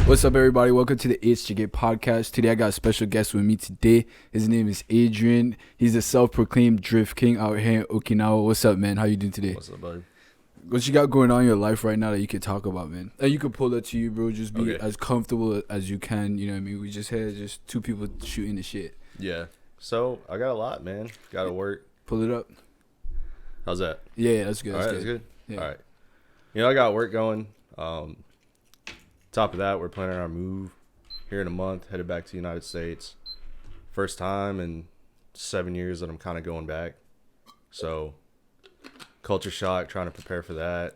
What's up, everybody? Welcome to the H2Get podcast. Today, I got a special guest with me today. His name is Adrian. He's a self-proclaimed Drift King out here in Okinawa. What's up, man? How you doing today? What's up, bud? What you got going on in your life right now that you can talk about, man? And you can pull that to you, bro. Just be Okay. as comfortable as you can. You know what I mean? We just had just two people shooting the shit. Yeah. So I got a lot, man. Got to work. Pull it up. How's that? Yeah, that's good. All right, that's good. Yeah. All right. I got work going. Top of that, we're planning our move here in a month, headed back to the United States. First time in 7 years that I'm kind of going back. So culture shock, trying to prepare for that.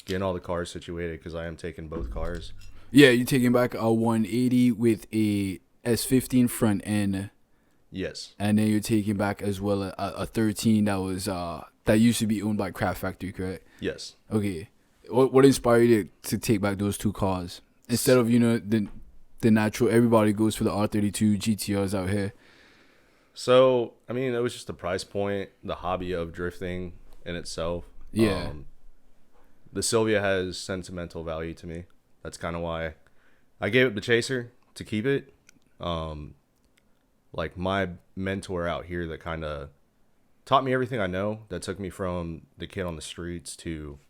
Getting all the cars situated because I am taking both cars. Yeah, you're taking back a 180 with a S15 front end. Yes. And then you're taking back as well a 13 that was that used to be owned by Craft Factory, correct? Yes. Okay. What inspired you to take back those two cars instead of the natural? Everybody goes for the R32 GTRs out here. So I mean, it was just the price point, the hobby of drifting in itself. Yeah. The Sylvia has sentimental value to me. That's kind of why I gave it the Chaser to keep it. Like my mentor out here that kind of taught me everything I know, that took me from the kid on the streets to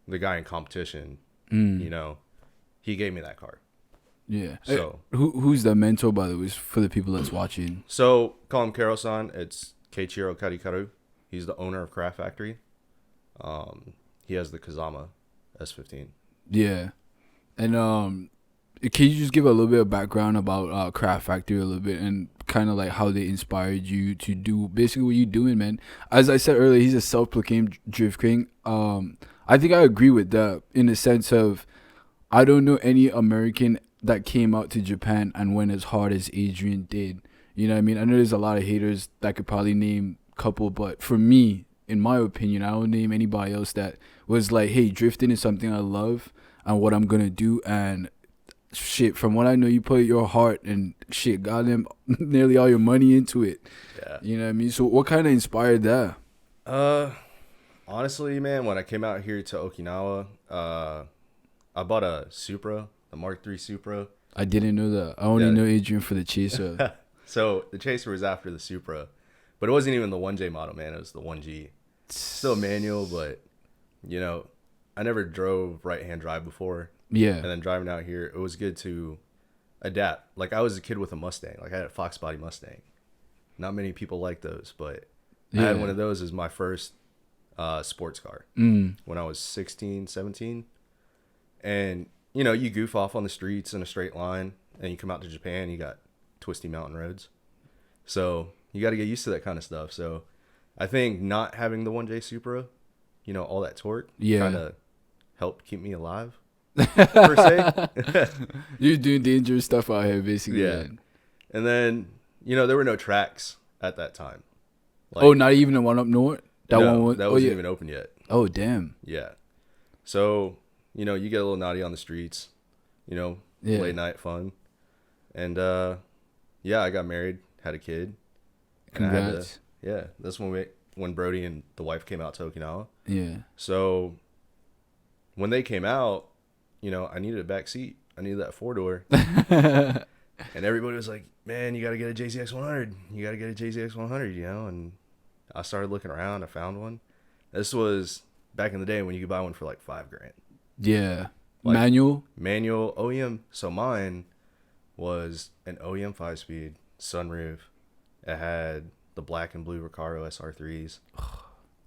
the guy in competition. He gave me that car. Yeah. So who's the mentor, by the way, for the people that's watching? So call him Karo-san. It's Keiichiro Karikaru. He's the owner of Craft Factory. He has the Kazama S15. Yeah. And can you just give a little bit of background about Craft Factory a little bit and kind of like how they inspired you to do basically what you're doing, man? As I said earlier, he's a self-proclaimed Drift King. I think I agree with that in the sense of I don't know any American that came out to Japan and went as hard as Adrian did. You know what I mean? I know there's a lot of haters that could probably name a couple, but for me, in my opinion, I don't name anybody else that was like, hey, drifting is something I love and what I'm going to do. And shit, from what I know, you put your heart and shit, goddamn, nearly all your money into it. Yeah. You know what I mean? So what kind of inspired that? Honestly, man, when I came out here to Okinawa, I bought a Supra, the Mark III Supra. I didn't know that. I only know Adrian for the Chaser. So the Chaser was after the Supra, but it wasn't even the 1J model, man. It was the 1G. Still manual, but, I never drove right-hand drive before. Yeah. And then driving out here, it was good to adapt. Like, I was a kid with a Mustang. Like, I had a Fox body Mustang. Not many people like those, but I had one of those as my first sports car when I was 16, 17. And, you goof off on the streets in a straight line, and you come out to Japan, you got twisty mountain roads. So you got to get used to that kind of stuff. So I think not having the 1J Supra, all that torque kind of helped keep me alive. Per se. You're doing dangerous stuff out here, basically. Yeah. Man. And then, there were no tracks at that time. Like, not even the one up north? That wasn't even open yet. Oh, damn. Yeah. So, you get a little naughty on the streets, late night fun. And, I got married, had a kid. Congrats. That's when Brody and the wife came out to Okinawa. Yeah. So when they came out, I needed a back seat. I needed that 4-door. And everybody was like, man, you got to get a JZX 100. You got to get a JZX 100, And I started looking around. I found one. This was back in the day when you could buy one for like $5,000. Yeah. Like, Manual OEM. So mine was an OEM 5-speed sunroof. It had the black and blue Recaro SR3s.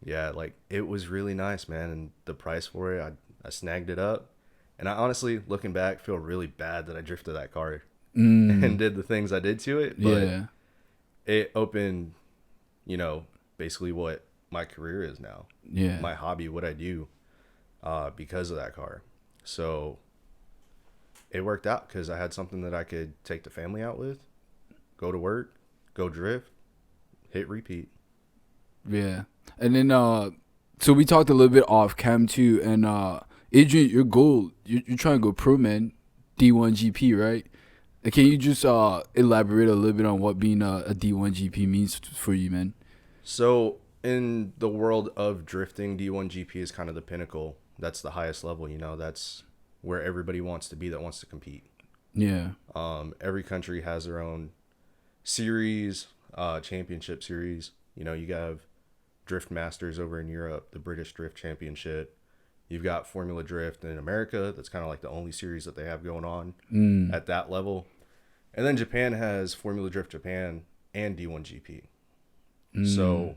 Yeah, like it was really nice, man. And the price for it, I snagged it up. And I honestly, looking back, feel really bad that I drifted that car and did the things I did to it. But it opened, basically what my career is now. Yeah. My hobby, what I do because of that car. So it worked out because I had something that I could take the family out with, go to work, go drift, hit repeat. Yeah. And then, so we talked a little bit off cam too. And Adrian, your goal, you're trying to go pro, man. D1 GP, right? Can you just elaborate a little bit on what being a D1 GP means for you, man? So in the world of drifting, D1 GP is kind of the pinnacle. That's the highest level, That's where everybody wants to be that wants to compete. Yeah. Every country has their own series, championship series. You know, you have Drift Masters over in Europe, the British Drift Championship. You've got Formula Drift in America. That's kind of like the only series that they have going on at that level. And then Japan has Formula Drift Japan and D1GP. So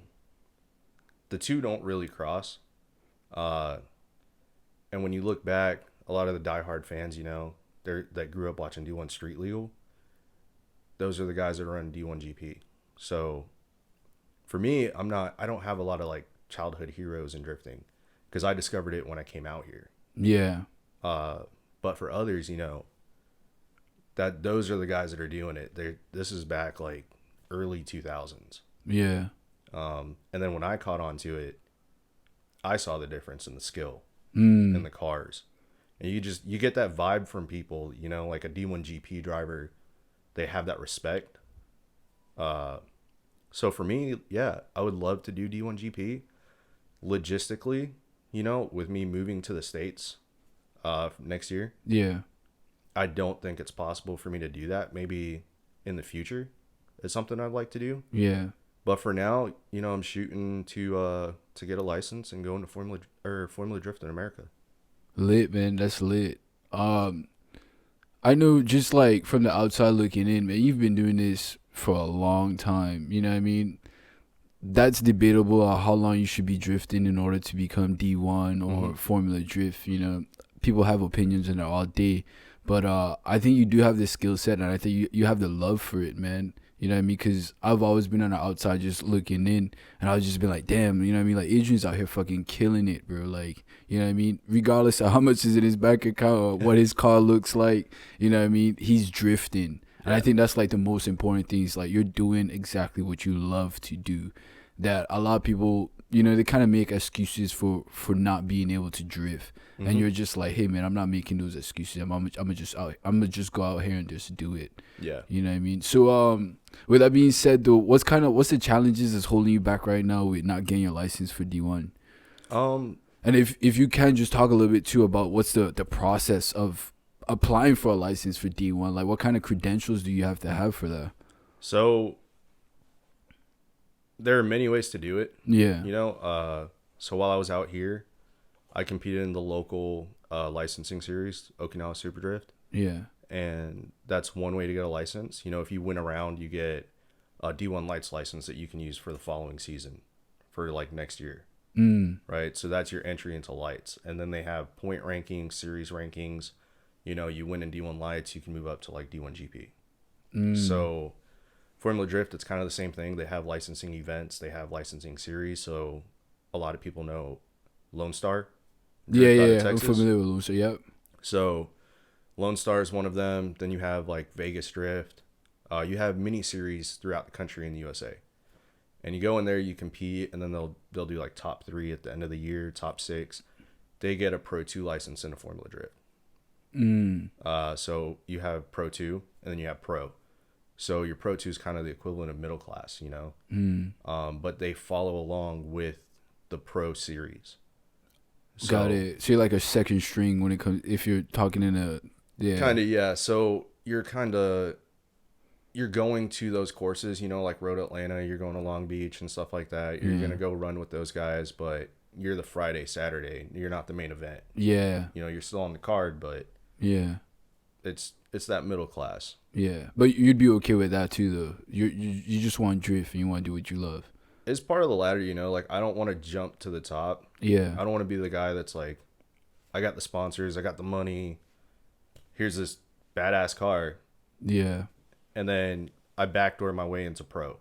the two don't really cross. And when you look back, a lot of the diehard fans, you know, that grew up watching D1 Street Legal, those are the guys that run D1GP. So for me, I don't have a lot of like childhood heroes in drifting because I discovered it when I came out here. Yeah. But for others, you know, that those are the guys that are doing it. This is back like early 2000s. Yeah. And then when I caught on to it, I saw the difference in the skill in the cars. And you get that vibe from people, you know, like a D1GP driver, they have that respect. So for me, yeah, I would love to do D1GP. Logistically, you know, with me moving to the States next year. Yeah. I don't think it's possible for me to do that. Maybe in the future is something I'd like to do. Yeah. But for now, you know, I'm shooting to get a license and go into Formula Drift in America. Lit, man. That's lit. I know just like from the outside looking in, man, you've been doing this for a long time. You know what I mean? That's debatable how long you should be drifting in order to become D1 or Formula Drift. You know, people have opinions on it all day. But I think you do have the skill set, and I think you have the love for it, man. You know what I mean? Because I've always been on the outside just looking in, and I was just been like, damn, you know what I mean? Like, Adrian's out here fucking killing it, bro. Like, you know what I mean? Regardless of how much is in his bank account or what his car looks like, you know what I mean? He's drifting. And I think that's, like, the most important thing is, like, you're doing exactly what you love to do. That a lot of people, you know, they kind of make excuses for not being able to drift. And you're just like, hey, man, I'm not making those excuses. I'm gonna just go out here and just do it. Yeah. You know what I mean? So, with that being said, though, what's the challenges that's holding you back right now with not getting your license for D1? And if you can just talk a little bit too about what's the process of applying for a license for D1, like what kind of credentials do you have to have for that? So there are many ways to do it. Yeah. You know, so while I was out here, I competed in the local licensing series, Okinawa Super Drift. Yeah. And that's one way to get a license. You know, if you win around, you get a D1 Lights license that you can use for the following season for like next year. Right? So that's your entry into Lights. And then they have point rankings, series rankings. You know, you win in D1 Lights, you can move up to like D1GP. So Formula Drift, it's kind of the same thing. They have licensing events, they have licensing series. So a lot of people know Lone Star. Yeah. I'm familiar with Lone Star, yep. So Lone Star is one of them. Then you have like Vegas Drift. You have mini series throughout the country in the USA. And you go in there, you compete, and then they'll do like top 3 at the end of the year, top 6. They get a Pro 2 license in a Formula Drift. So you have Pro 2, and then you have Pro. So your Pro 2 is kind of the equivalent of middle class, you know. But they follow along with the Pro series. So, got it. So you're like a second string when it comes, if you're talking in a, yeah. Kind of, yeah. So you're going to those courses, you know, like Road Atlanta, you're going to Long Beach and stuff like that. You're going to go run with those guys, but you're the Friday, Saturday. You're not the main event. Yeah. You know, you're still on the card, but yeah, it's that middle class. Yeah. But you'd be okay with that too, though. You just want to drift and you want to do what you love. It's part of the ladder, you know, like I don't want to jump to the top. Yeah. I don't want to be the guy that's like, I got the sponsors, I got the money. Here's this badass car. Yeah. And then I backdoor my way into pro.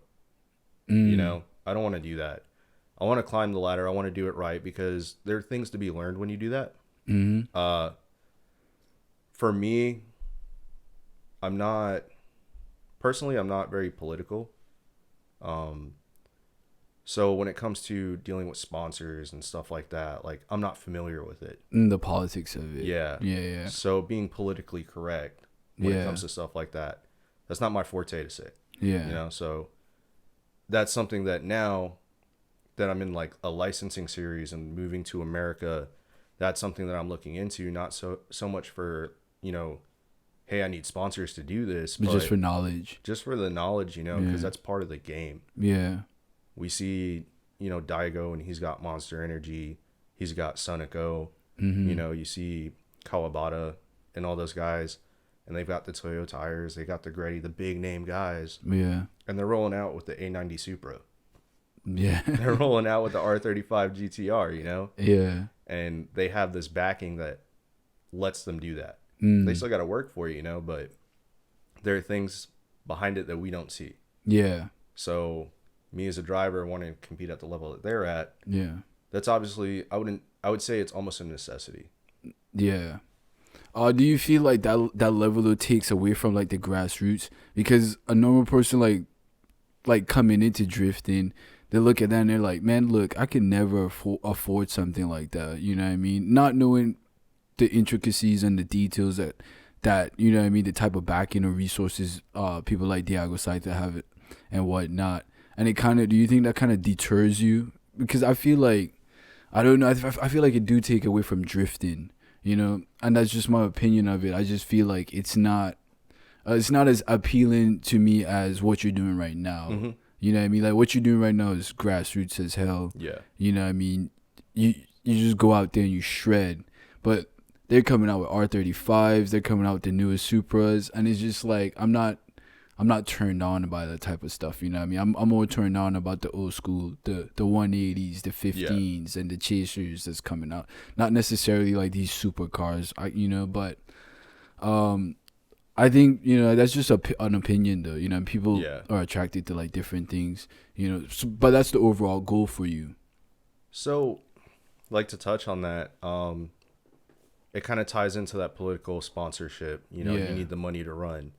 You know, I don't want to do that. I want to climb the ladder. I want to do it right because there are things to be learned when you do that. For me, I'm not very political. So when it comes to dealing with sponsors and stuff like that, like I'm not familiar with it. The politics of it. Yeah. Yeah. So being politically correct when it comes to stuff like that, that's not my forte to say. Yeah. You know, so that's something that now that I'm in like a licensing series and moving to America, that's something that I'm looking into, not so much for, you know, hey, I need sponsors to do this, but but just for knowledge. just for the knowledge, you know, because Yeah. that's part of the game. Yeah. We see, you know, Daigo, and he's got Monster Energy, he's got Sonico, you know, you see Kawabata and all those guys, and they've got the Toyo tires, they got the Gretty, the big name guys, Yeah. and they're rolling out with the A90 Supra. Yeah. They're rolling out with the R35 GTR, you know, Yeah. and they have this backing that lets them do that. Mm. They still got to work for it, you know, but there are things behind it that we don't see. Yeah. So me as a driver wanting to compete at the level that they're at, Yeah. that's obviously, I would say it's almost a necessity. Yeah. Do you feel like that level though takes away from like the grassroots? Because a normal person like coming into drifting, they look at that and they're like, man, look, I can never afford something like that. You know what I mean? Not knowing the intricacies and the details that you know what I mean, the type of backing or resources people like Diago Saito have it and whatnot. And it kind of, do you think that kind of deters you? Because I feel like, I don't know, I feel like it do take away from drifting, you know, and that's just my opinion of it. I just feel like it's not as appealing to me as what you're doing right now. Mm-hmm. You know what I mean? Like what you're doing right now is grassroots as hell. Yeah. You know what I mean? You just go out there and you shred. But they're coming out with R35s, they're coming out with the newest Supras, and it's just like I'm not turned on by that type of stuff, you know what I mean? I'm more turned on about the old school, the 180s, the 15s, and the chasers that's coming out. Not necessarily like these supercars, but I think, you know, that's just an opinion though, you know, people are attracted to like different things, you know, but that's the overall goal for you. So, like to touch on that, it kind of ties into that political sponsorship, you know, you need the money to run.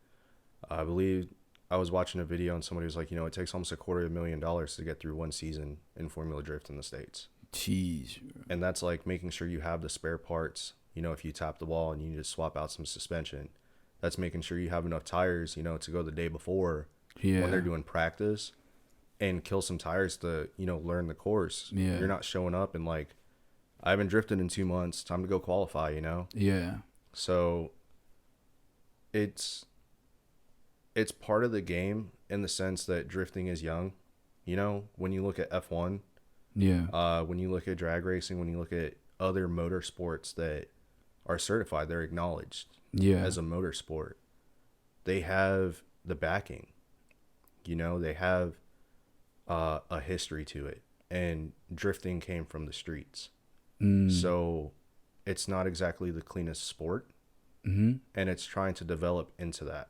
I believe I was watching a video and somebody was like, you know, it takes almost $250,000 to get through one season in Formula Drift in the States. Jeez. And that's like making sure you have the spare parts, you know, if you tap the wall and you need to swap out some suspension. That's making sure you have enough tires, you know, to go the day before when they're doing practice and kill some tires to, you know, learn the course. Yeah. You're not showing up and like, I haven't drifted in 2 months. Time to go qualify, you know? Yeah. So it's part of the game in the sense that drifting is young. You know, when you look at F1, when you look at drag racing, when you look at other motorsports that are certified, they're acknowledged as a motorsport. They have the backing, you know, they have a history to it. And drifting came from the streets. So it's not exactly the cleanest sport. And it's trying to develop into that.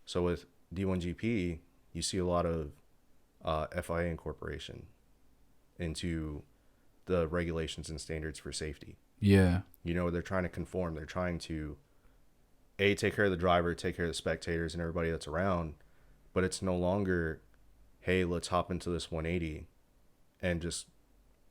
So with D1GP, you see a lot of FIA incorporation into the regulations and standards for safety. Yeah. You know, they're trying to conform. They're trying to, take care of the driver, take care of the spectators and everybody that's around. But it's no longer, hey, let's hop into this 180 and just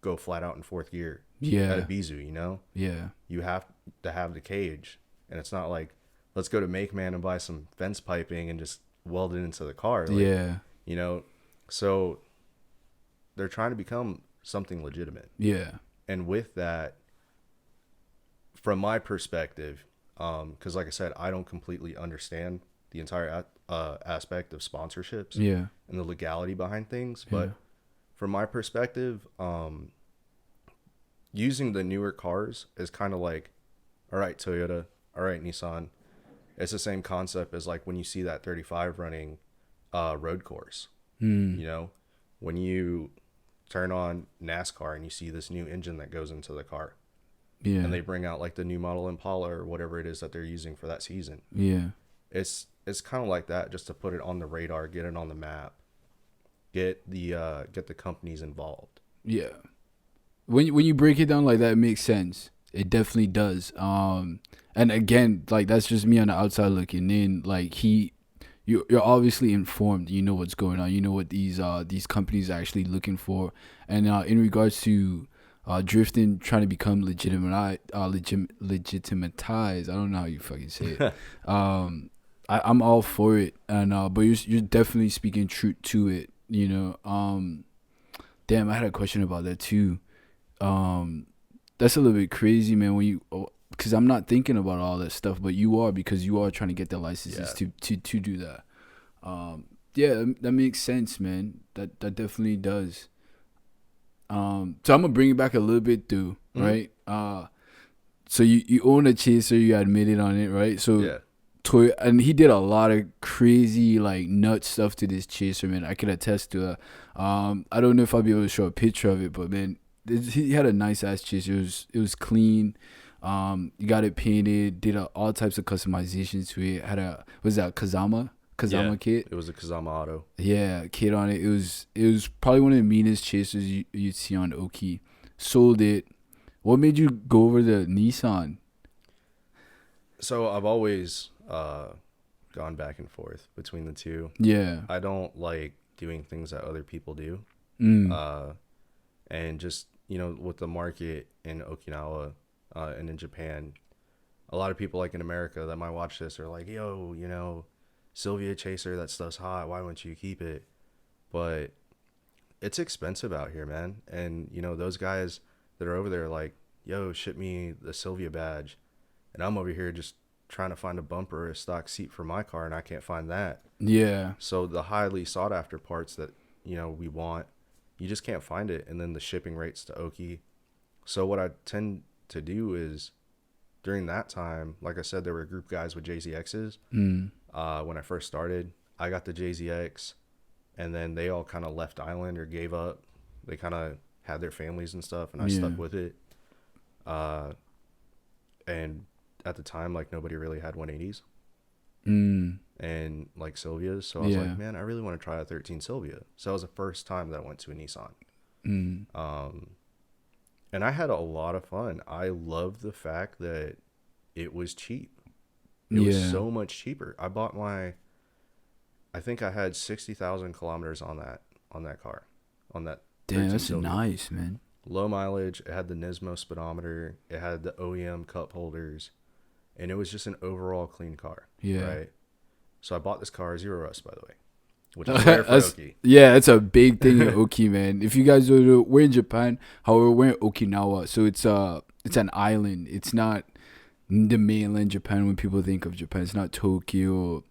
go flat out in fourth gear at a Bizu, you know? Yeah. You have to have the cage. And it's not like, let's go to Make Man and buy some fence piping and just weld it into the car. Like, you know, so they're trying to become something legitimate. Yeah. And with that, from my perspective, because like I said, I don't completely understand the entire aspect of sponsorships and the legality behind things. But from my perspective, using the newer cars is kind of like, all right, Toyota, all right, Nissan. It's the same concept as like when you see that 35 running road course. You know, when you turn on NASCAR and you see this new engine that goes into the car. And they bring out like the new model Impala or whatever it is that they're using for that season. It's kind of like that, just to put it on the radar, get it on the map, get the companies involved. Yeah. When you break it down like that, it makes sense. It definitely does. And again, like that's just me on the outside looking in. Like you're obviously informed. You know what's going on. You know what these companies are actually looking for. And in regards to drifting, trying to become legitimatized. I don't know how you fucking say it. I'm all for it. And but you're definitely speaking true to it. You know. Damn, I had a question about that too. That's a little bit crazy, man. When you, because I'm not thinking about all that stuff, but you are, because you are trying to get the licenses to do that. Yeah, that makes sense, man. That definitely does. So I'm gonna bring it back a little bit too, right? So you own a chaser, you admitted on it, right? So Yeah. And he did a lot of crazy, like, nut stuff to this chaser, man. I can attest to that. I don't know if I'll be able to show a picture of it, but man, he had a nice ass chaser. It was clean. You got it painted, did all types of customizations to it. Had a, was that Kazama kit? It was a Kazama Auto. Yeah, kit on it. It was probably one of the meanest chasers you'd see on Oki. Sold it. What made you go over the Nissan? So I've always gone back and forth between the two. Yeah. I don't like doing things that other people do. And just, with the market in Okinawa and in Japan, a lot of people, like, in America that might watch this are like, yo, Sylvia Chaser, that stuff's hot. Why wouldn't you keep it? But it's expensive out here, man. And, those guys that are over there are like, yo, ship me the Sylvia badge. And I'm over here just trying to find a bumper or a stock seat for my car, and I can't find that. Yeah. So the highly sought after parts that, we want, you just can't find it. And then the shipping rates to Oki. So what I tend to do is, during that time, like I said, there were group guys with JZXs. When I first started, I got the JZX, and then they all kind of left island or gave up. They kind of had their families and stuff, and I stuck with it. And at the time, like, nobody really had 180s and, like, Sylvias. So I was like, man, I really want to try a 13 Sylvia. So that was the first time that I went to a Nissan. And I had a lot of fun. I loved the fact that it was cheap. It was so much cheaper. I bought I think I had 60,000 kilometers on that car, on that. Damn, that's Sylvia. nice, man. Low mileage. It had the Nismo speedometer. It had the OEM cup holders, and it was just an overall clean car. Yeah. Right. So I bought this car, zero rust, by the way, which is rare for Oki. Yeah, that's a big thing in Oki, man. If you guys don't know, we're in Japan. However, we're in Okinawa, so it's an island. It's not the mainland Japan. When people think of Japan, it's not Tokyo,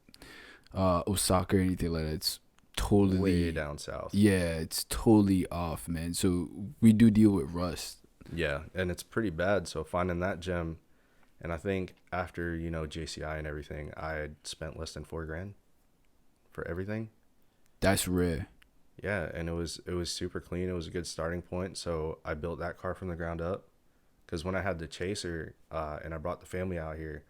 Osaka, or anything like that. It's totally way down south. Yeah, it's totally off, man. So we do deal with rust. Yeah, and it's pretty bad. So finding that gem, and I think after, JCI and everything, I had spent less than $4,000 for everything. That's rare. Yeah, and it was super clean. It was a good starting point. So I built that car from the ground up. Because when I had the Chaser and I brought the family out here,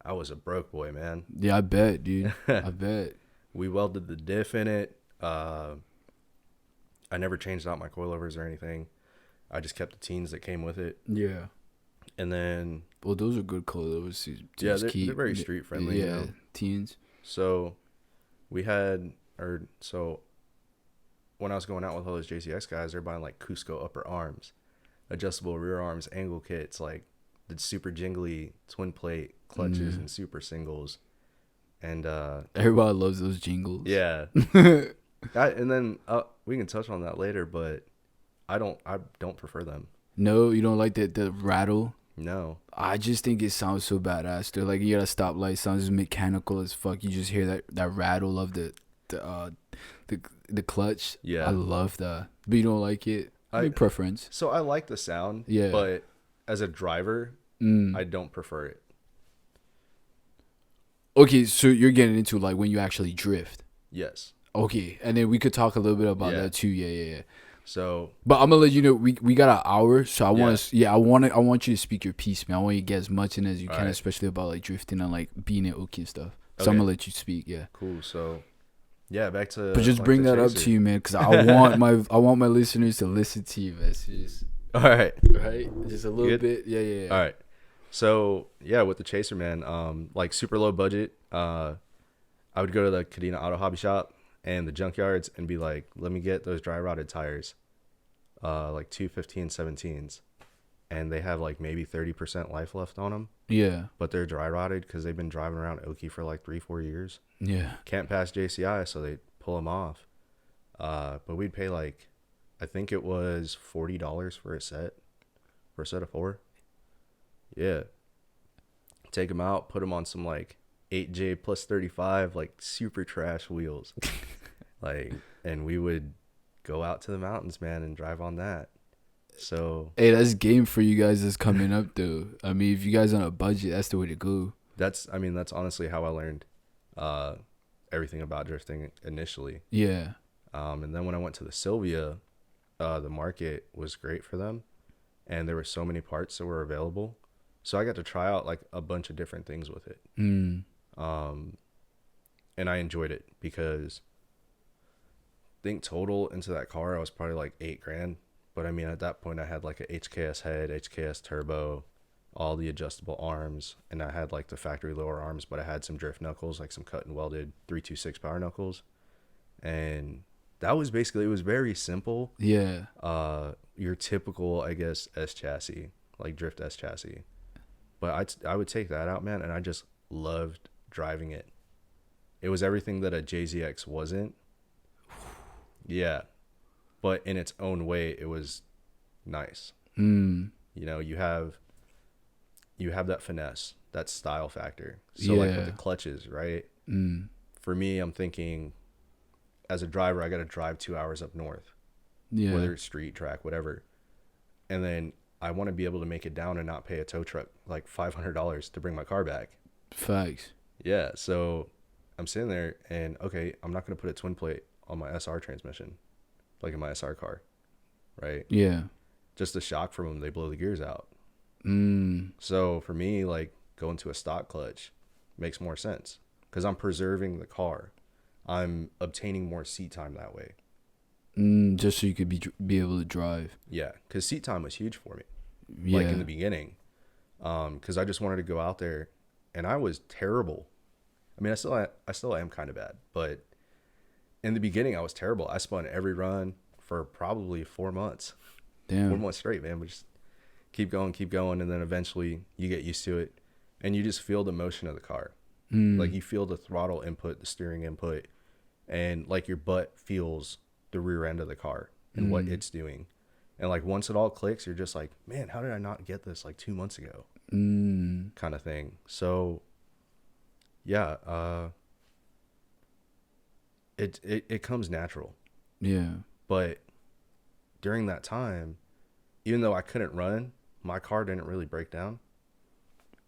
I was a broke boy, man. Yeah, I bet, dude. I bet. We welded the diff in it. I never changed out my coilovers or anything. I just kept the teens that came with it. Yeah. And then... Well, those are good coilovers. Yeah, they're very street friendly. Yeah, teens. So we had... So when I was going out with all those JCX guys, they're buying, like, Cusco upper arms, adjustable rear arms, angle kits, like the super jingly twin plate clutches and super singles. And everybody loves those jingles. Yeah. And then we can touch on that later, but I don't prefer them. No, you don't like the rattle? No. I just think it sounds so badass. They're like, you got a stoplight, sounds mechanical as fuck. You just hear that rattle of the clutch. Yeah. I love that. But you don't like it? Preference. So I like the sound, but as a driver, I don't prefer it. Okay, so you're getting into, like, when you actually drift. Yes. Okay, and then we could talk a little bit about that too. Yeah. So, but I'm gonna let you know we got an hour, so I want you to speak your piece, man. I want you to get as much in as you can, especially about, like, drifting and, like, being in Oki and stuff. So I'm gonna let you speak. Yeah. Cool. So, yeah, back to. But just like, bring that up to you, man, because I want my listeners to listen to you, man. All right. Just a little bit. Yeah. All right. So yeah, with the Chaser, man, like, super low budget. I would go to the Kadena Auto Hobby Shop and the junkyards and be like, let me get those dry rotted tires, like 215 17s, and they have, like, maybe 30% life left on them. Yeah. But they're dry rotted because they've been driving around Oki for like 3-4 years. Yeah. Can't pass JCI, so they pull them off. But we'd pay, like, I think it was $40 for a set of 4. Yeah. take them out, put them on some like 8J plus 35, like super trash wheels. Like, and we would go out to the mountains, man, and drive on that. So Hey, that's game for you guys that's coming up though. I mean, if you guys on a budget, that's the way to go. that's honestly how I learned everything about drifting initially. Yeah. And then when I went to the Sylvia, the market was great for them, and there were so many parts that were available. So I got to try out like a bunch of different things with it. Um, and I enjoyed it because I think total into that car, I was probably like $8,000. But I mean, at that point, I had like a HKS head, HKS turbo, all the adjustable arms, and I had like the factory lower arms, but I had some drift knuckles, like some cut and welded 326 power knuckles. And that was basically, it was very simple. Yeah. Your typical, I guess, S chassis, like drift S chassis. But I would take that out, man, and I just loved driving it. It was everything that a JZX wasn't. Yeah. But in its own way, it was nice. You know, you have that finesse, that style factor. So like with the clutches, right? For me, I'm thinking as a driver, I got to drive 2 hours up north, whether it's street, track, whatever. And then I want to be able to make it down and not pay a tow truck like $500 to bring my car back. Facts. Yeah. So I'm sitting there and, okay, I'm not going to put a twin plate on my SR transmission, like in my SR car, right? Yeah. Just the shock from them, they blow the gears out. So for me, like going to a stock clutch makes more sense because I'm preserving the car. I'm obtaining more seat time that way. Just so you could be able to drive. Yeah, because seat time was huge for me. Yeah. Like in the beginning, because I just wanted to go out there, and I was terrible. I mean, I still am kind of bad, but in the beginning, I was terrible. I spun every run for probably 4 months. Damn. 4 months straight, man. But just keep going, and then eventually you get used to it, and you just feel the motion of the car. Like you feel the throttle input, the steering input, and like your butt feels the rear end of the car and what it's doing. And like once it all clicks, you're just like, man, how did I not get this like 2 months ago? Kind of thing. So yeah, it comes natural. Yeah. But during that time, even though I couldn't run, my car didn't really break down.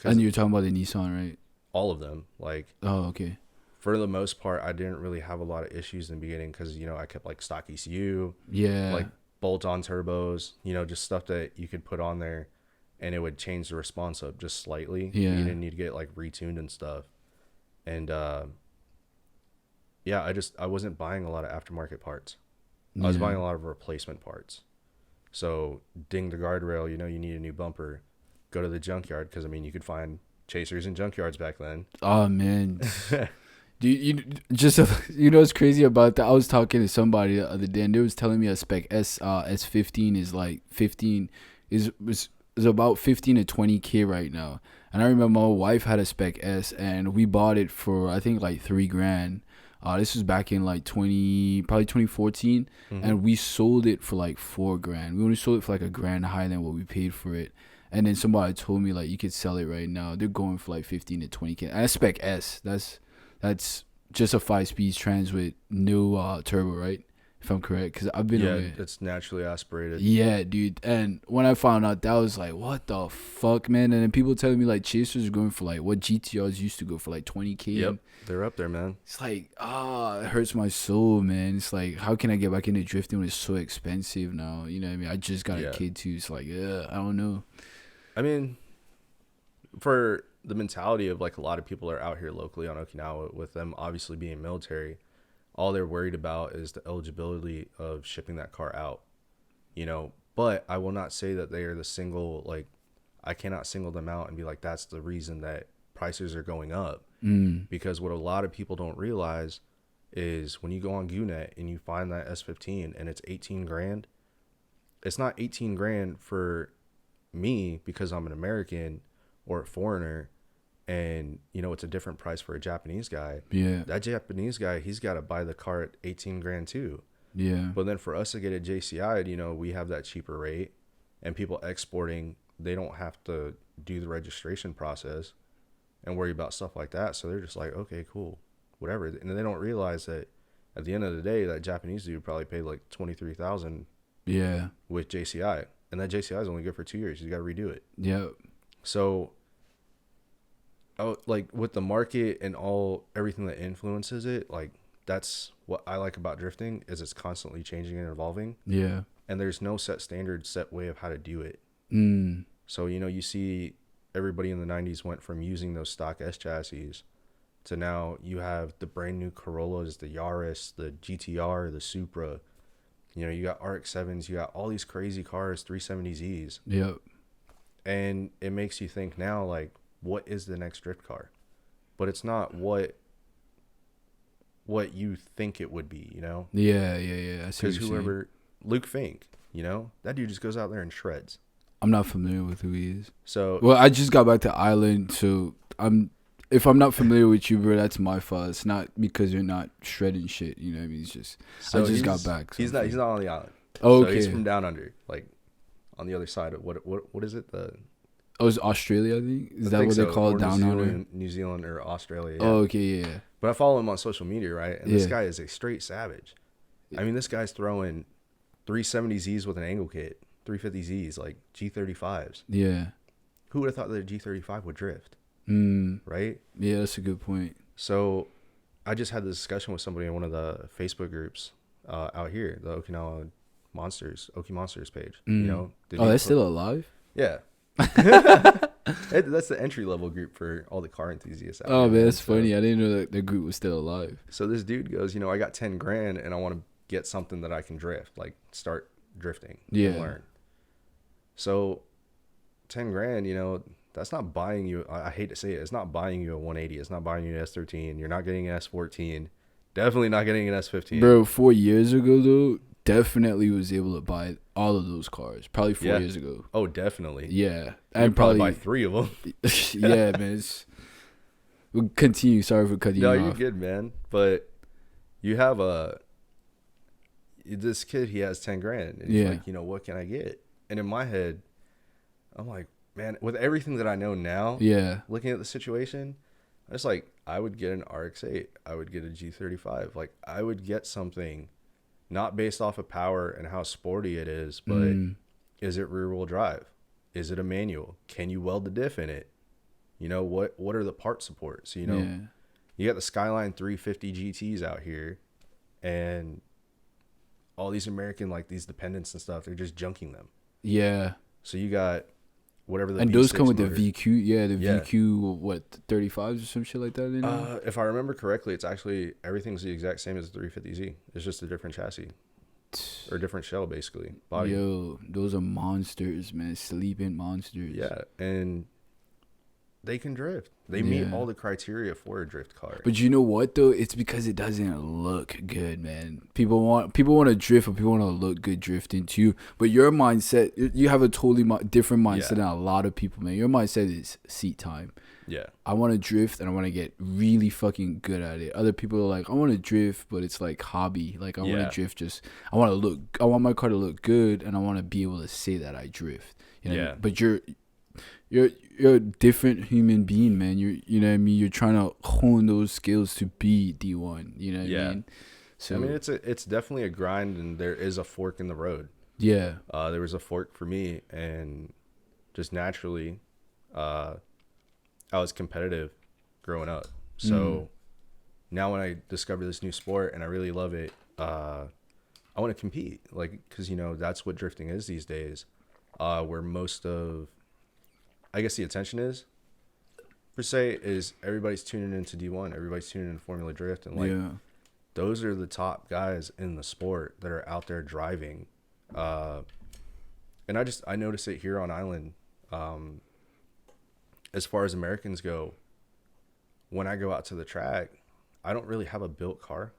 And you're talking about the Nissan, right? All of them. Like, oh, okay. For the most part, I didn't really have a lot of issues in the beginning because, you know, I kept like stock ECU. Yeah. Like bolt-on turbos, you know, just stuff that you could put on there and it would change the response up just slightly. Yeah. You didn't need to get like retuned and stuff. And yeah, I wasn't buying a lot of aftermarket parts. I was buying a lot of replacement parts. So ding the guardrail, you know, you need a new bumper. Go to the junkyard because, I mean, you could find chasers in junkyards back then. Oh, man. Dude, you know what's crazy about that? I was talking to somebody the other day, and they was telling me a spec S15 is like 15 is about 15 to 20K right now. And I remember my wife had a spec S, and we bought it for I think like $3,000. This was back in like 2014, and we sold it for like $4,000. We only sold it for like $1,000 higher than what we paid for it. And then somebody told me like you could sell it right now. They're going for like 15 to 20K. And that's spec S. That's just a 5-speed trans with no turbo, right? If I'm correct, because I've been away. It's naturally aspirated. Yeah, dude. And when I found out, that was like, what the fuck, man? And then people telling me like chasers are going for like what GTRs used to go for like 20K. Yep, they're up there, man. It's like, it hurts my soul, man. It's like, how can I get back into drifting when it's so expensive now? You know what I mean? I just got a kid too. It's like, I don't know. I mean, for the mentality of like a lot of people are out here locally on Okinawa, with them obviously being military, all they're worried about is the eligibility of shipping that car out, you know. But I will not say that they are the single, like, I cannot single them out and be like, that's the reason that prices are going up. Because what a lot of people don't realize is when you go on GUNET and you find that S15 and it's $18,000, it's not $18,000 for me because I'm an American or a foreigner, and you know it's a different price for a Japanese guy. Yeah, that Japanese guy, he's got to buy the car at $18,000 too. Yeah, but then for us to get a JCI, you know, we have that cheaper rate, and people exporting, they don't have to do the registration process. and worry about stuff like that. So they're just like, okay, cool, whatever. And they don't realize that at the end of the day, that Japanese dude probably paid like 23,000 Yeah. with JCI, and that JCI is only good for 2 years. You got to redo it. Yeah. So, like with the market and everything that influences it, like that's what I like about drifting is it's constantly changing and evolving. Yeah. And there's no set standard, set way of how to do it. So, you see everybody in the 90s went from using those stock S chassis to now you have the brand new Corollas, the Yaris, the GTR, the Supra. You got RX-7s, you got all these crazy cars, 370Zs. Yep. And it makes you think now, like, what is the next drift car? But it's not what you think it would be, Yeah. Because whoever, Luke Fink, that dude just goes out there and shreds. I'm not familiar with who he is. So, well, I just got back to Ireland, so if I'm not familiar with you, bro, that's my fault. It's not because you're not shredding shit. You know what I mean? It's just I just got back. So he's not on the island. Oh, so okay. He's from down under, like on the other side of what is it? It's Australia, I think. Is that what they call it, down under? New Zealand or Australia. Yeah. Oh, okay, yeah. But I follow him on social media, right? And this guy is a straight savage. I mean, this guy's throwing 370Zs with an angle kit, 350Zs, like G35s. Yeah. Who would have thought that a G35 would drift? Right? Yeah, that's a good point. So I just had this discussion with somebody in one of the Facebook groups out here, the Okinawa Oki Monsters page. That's still alive? Yeah. That's the entry level group for all the car enthusiasts out there. Man, that's funny. I didn't know that the group was still alive. So this dude goes, I got 10 grand and I want to get something that I can drift, like start drifting and learn. So 10 grand, that's not buying you, I hate to say it, it's not buying you a 180. It's not buying you an S13. You're not getting an S14. Definitely not getting an S15. Bro, 4 years ago, though, definitely was able to buy all of those cars. Probably 4 years ago. Oh, definitely. Yeah. And probably buy 3 of them. Yeah, man. We'll continue. Sorry for cutting you off. No, you're good, man. But you have this kid, he has 10 grand. And he's like, what can I get? And in my head, I'm like, man, with everything that I know now, looking at the situation, it's like, I would get an RX-8. I would get a G35. Like, I would get something not based off of power and how sporty it is, but is it rear-wheel drive? Is it a manual? Can you weld the diff in it? What are the part supports? You got the Skyline 350 GTs out here, and all these American, like, these dependents and stuff, they're just junking them. Yeah. So you got whatever the and V6 those come with motor. the VQ, VQ, what, 35s or some shit like that? If I remember correctly, it's actually, everything's the exact same as the 350Z. It's just a different chassis. Or different shell, basically. Body. Yo, those are monsters, man. Sleeping monsters. Yeah, and they can drift. They meet all the criteria for a drift car. But you know what, though? It's because it doesn't look good, man. People want to drift, but people want to look good drifting too. But your mindset, you have a totally different mindset than a lot of people, man. Your mindset is seat time. Yeah. I want to drift and I want to get really fucking good at it. Other people are like, I want to drift, but it's like hobby. Like, I want to drift I want my car to look good, and I want to be able to say that I drift. You know? But you're a different human being, man. You know what I mean? You're trying to hone those skills to be D1. You know what I mean? So I mean, it's definitely a grind, and there is a fork in the road. Yeah. There was a fork for me, and just naturally, I was competitive growing up. So now when I discover this new sport and I really love it, I want to compete, like, because that's what drifting is these days, where most of, I guess, the attention is, per se, is everybody's tuning into D1, everybody's tuning into Formula Drift, and like those are the top guys in the sport that are out there driving. And I notice it here on island. As far as Americans go, when I go out to the track, I don't really have a built car.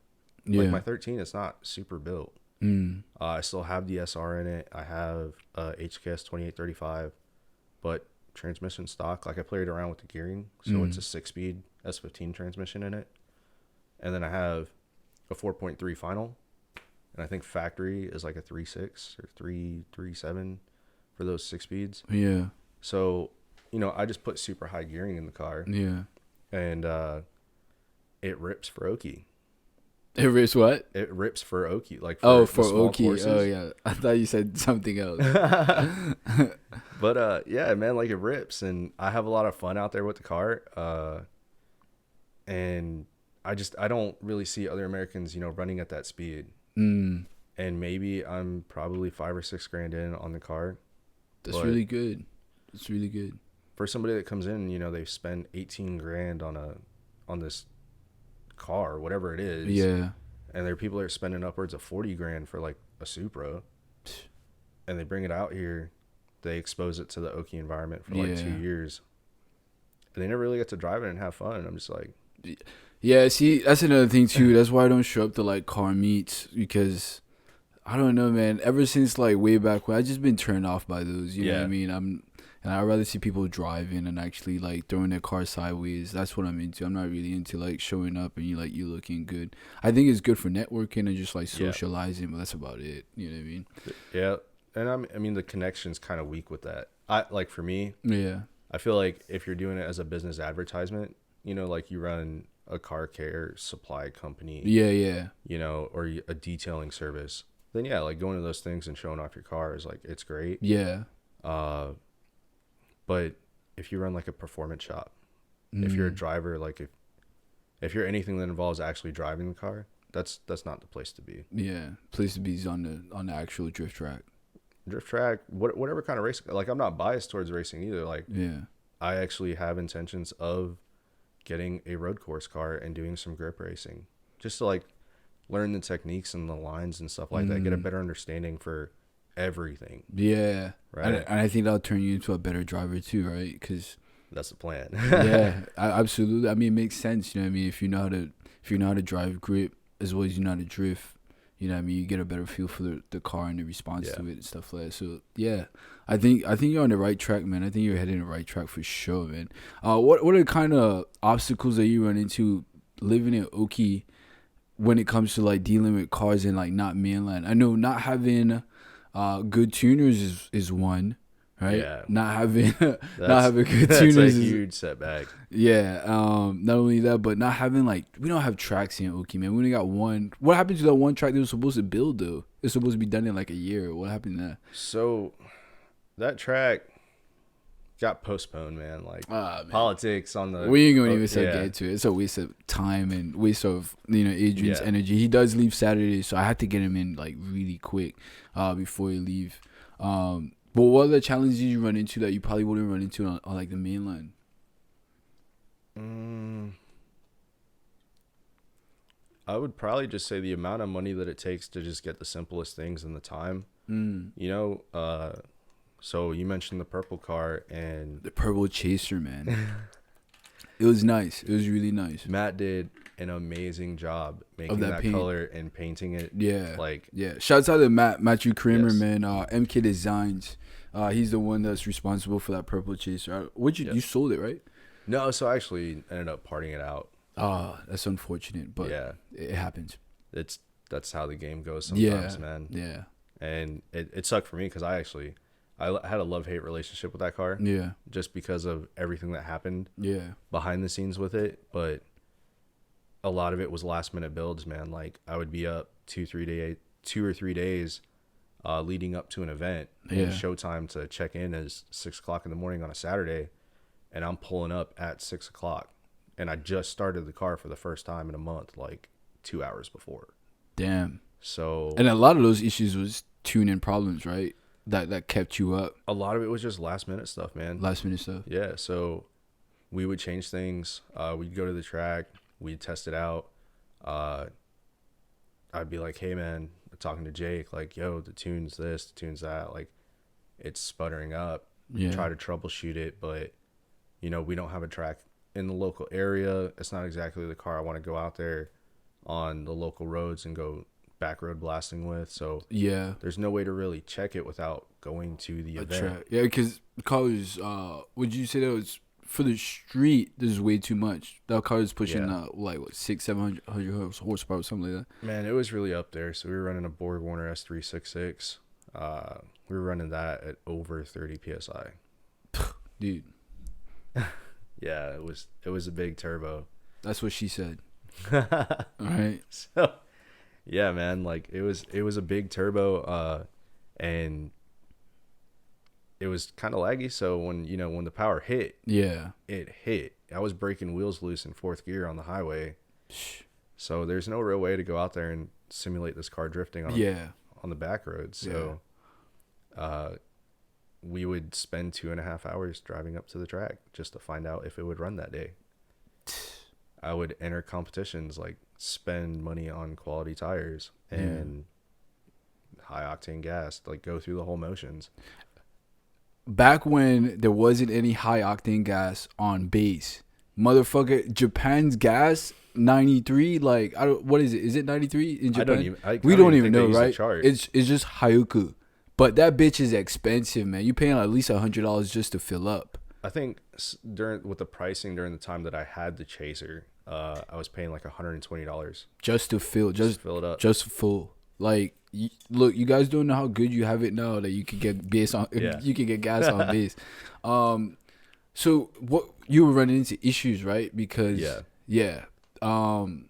Like my 13, it's not super built. I still have the SR in it. I have HKS 2835, but transmission stock. Like, I played around with the gearing, so it's a 6-speed S15 transmission in it. And then I have a 4.3 final, and I think factory is like a 3.6 or 3.7 for those 6 speeds. Yeah. So, I just put super high gearing in the car. Yeah. and it rips for Oki. It rips what? It rips for Oki, like For the small Oki. courses. Oh yeah, I thought you said something else. But yeah, man, like it rips, and I have a lot of fun out there with the car. And I don't really see other Americans, running at that speed. Mm, And maybe I'm probably $5 or $6 in on the car. that's But really good. That's really good. for somebody that comes in, they spend 18 grand on this car, whatever it is. Yeah. And there are people that are spending upwards of 40 grand for like a Supra, and they bring it out here. They expose it to the Oki environment for like 2 years, and they never really get to drive it and have fun. I'm just like, yeah. See, that's another thing too. That's why I don't show up to like car meets, because I don't know, man. Ever since like way back when, I just been turned off by those. You know what I mean? And I'd rather see people driving and actually like throwing their car sideways. That's what I'm into. I'm not really into like showing up and you looking good. I think it's good for networking and just like socializing, but that's about it. You know what I mean? Yeah. And I mean the connection's kind of weak with that. Like for me, I feel like if you're doing it as a business advertisement, like you run a car care supply company, or a detailing service, then like going to those things and showing off your car is like, it's great. But if you run like a performance shop, if you're a driver, like if you're anything that involves actually driving the car, that's not the place to be. Yeah, place to be is on the actual drift track. Drift track, whatever kind of race. Like I'm not biased towards racing either. Like I actually have intentions of getting a road course car and doing some grip racing, just to like learn the techniques and the lines and stuff like that, get a better understanding for everything. Yeah. Right. And I think that'll turn you into a better driver too, right? Because that's the plan. Absolutely. I mean, it makes sense. You know what I mean? If you know how to drive grip as well as you know how to drift, you know what I mean? You get a better feel for the car and the response to it and stuff like that. So yeah, I think you're on the right track, man. I think you're heading the right track for sure, man. What are the kind of obstacles that you run into living in Oki when it comes to like dealing with cars in like not mainland? I know not having good tuners is one, right? Yeah. Not having good that's tuners a is huge setback. Yeah. Not only that, but not having like, we don't have tracks in Oki, man. We only got one. What happened to that one track they were supposed to build though? It's supposed to be done in like a year. What happened to that? So that track got postponed, man. Like politics on the. We ain't gonna even get to it. It's a waste of time and waste of Adrian's energy. He does leave Saturday, so I had to get him in like really quick before he leave. But what are the challenges you run into that you probably wouldn't run into on like the mainland? I would probably just say the amount of money that it takes to just get the simplest things and the time. So you mentioned the purple car and the purple chaser, man. It was nice. It was really nice. Matt did an amazing job making that color and painting it. Shouts out to Matthew Kramer, man. MK Designs. He's the one that's responsible for that purple chaser. You sold it, right? No, so I actually ended up parting it out. That's unfortunate, but it happens. That's how the game goes sometimes, man. Yeah. And it sucked for me because I had a love-hate relationship with that car. Yeah. Just because of everything that happened. Yeah. Behind the scenes with it, but a lot of it was last-minute builds, man. Like I would be up 2 or 3 days leading up to an event, and showtime to check in is 6:00 in the morning on a Saturday, and I'm pulling up at 6:00, and I just started the car for the first time in a month, like 2 hours before. Damn. So. And a lot of those issues was tune-in problems, right? That kept you up. A lot of it was just last minute stuff, man. Last minute stuff. Yeah. So we would change things. We'd go to the track. We'd test it out. I'd be like, hey man, talking to Jake, like, yo, the tune's this, the tune's that, like it's sputtering up. Try to troubleshoot it, but we don't have a track in the local area. It's not exactly the car I want to go out there on the local roads and go back road blasting with. So there's no way to really check it without going to the event. Track. Yeah, because cars, would you say that was for the street? This is way too much. That car is pushing like what 600-700 horsepower or something like that. Man, it was really up there. So we were running a Borg Warner S366. We were running that at over 30 psi. Dude. Yeah, it was a big turbo. That's what she said. All right. So yeah, man, like it was a big turbo, and it was kind of laggy. So when the power hit, Yeah. it hit. I was breaking wheels loose in fourth gear on the highway. So there's no real way to go out there and simulate this car drifting on the back roads. So we would spend 2.5 hours driving up to the track just to find out if it would run that day. I would enter competitions, like spend money on quality tires and high octane gas, like go through the whole motions. Back when there wasn't any high octane gas on base, motherfucker, Japan's gas 93. Like what is it? Is it 93 in Japan? We don't even know, right? It's just Hayuku, but that bitch is expensive, man. You paying at least $100 just to fill up. I think with the pricing during the time that I had the Chaser, I was paying like $120 just to fill it up, just full. Like, look, you guys don't know how good you have it now that you can get base on. Yeah. You can get gas on base. So what you were running into issues, right? Because and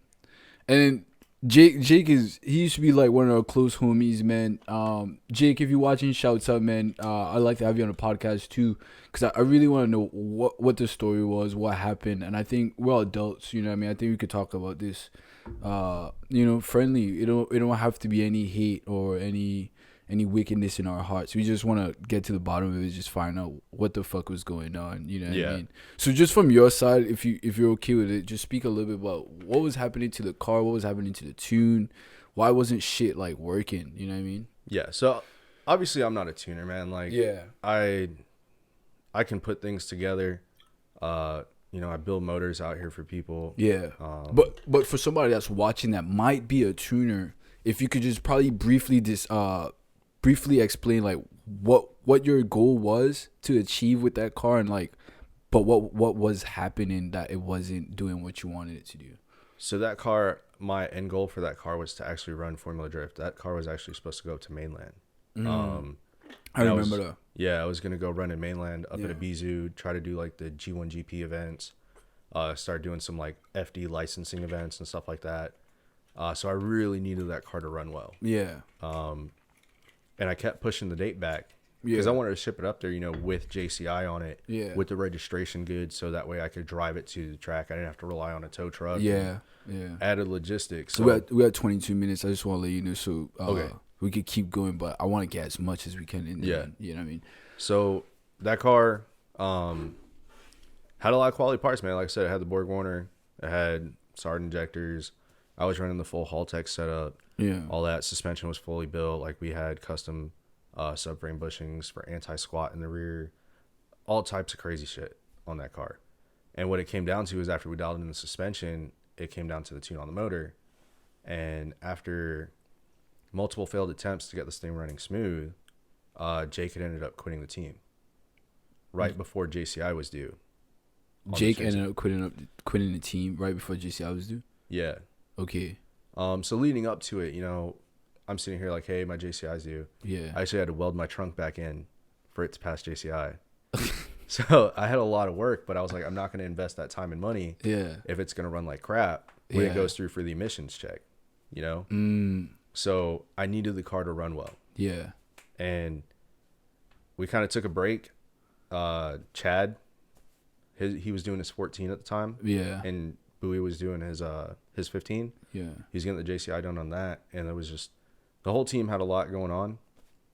then Jake he used to be like one of our close homies, man. Jake, if you're watching, shouts out, man. I'd like to have you on the podcast too, because I really want to know what the story was, what happened, and I think we're all adults, you know what I mean? I think we could talk about this, friendly. It don't have to be any hate or any wickedness in our hearts. We just want to get to the bottom of it, just find out what the fuck was going on, you know what I mean? So just from your side, if you're okay with it, just speak a little bit about what was happening to the car, what was happening to the tune, why wasn't shit like working, you know what I mean? Yeah, so obviously I'm not a tuner, man. Like, I can put things together. I build motors out here for people. Yeah. But for somebody that's watching that might be a tuner, if you could just probably briefly explain like what your goal was to achieve with that car, and like, but what was happening that it wasn't doing what you wanted it to do. So that car, my end goal for that car was to actually run Formula Drift. That car was actually supposed to go up to mainland. I remember that. Yeah, I was gonna go run in mainland up at Ibizu, try to do like the G1 GP events, start doing some like FD licensing events and stuff like that. So I really needed that car to run well. Yeah. And I kept pushing the date back because I wanted to ship it up there, with JCI on it, with the registration good, so that way I could drive it to the track. I didn't have to rely on a tow truck. Yeah. Added logistics. So we had 22 minutes. I just want to let you know, so okay, we could keep going, but I want to get as much as we can in there. You know what I mean? So that car had a lot of quality parts, man. Like I said, it had the Borg Warner, it had SARD injectors. I was running the full Haltech setup. Yeah. All that. Suspension was fully built. Like, we had custom subframe bushings for anti-squat in the rear. All types of crazy shit on that car. And what it came down to is, after we dialed in the suspension, it came down to the tune on the motor. And after multiple failed attempts to get this thing running smooth, Jake had ended up quitting the team right before JCI was due. Jake ended up quitting the team right before JCI was due? Yeah. Okay. So leading up to it, I'm sitting here like, hey, my JCI's due. Yeah. I actually had to weld my trunk back in for it to pass JCI. So I had a lot of work, but I was like, I'm not going to invest that time and money if it's going to run like crap when it goes through for the emissions check, So I needed the car to run well. Yeah. And we kind of took a break. Chad, he was doing his 14 at the time. Yeah. And Bowie was doing his 15. Yeah. He's getting the JCI done on that. And it was just, the whole team had a lot going on.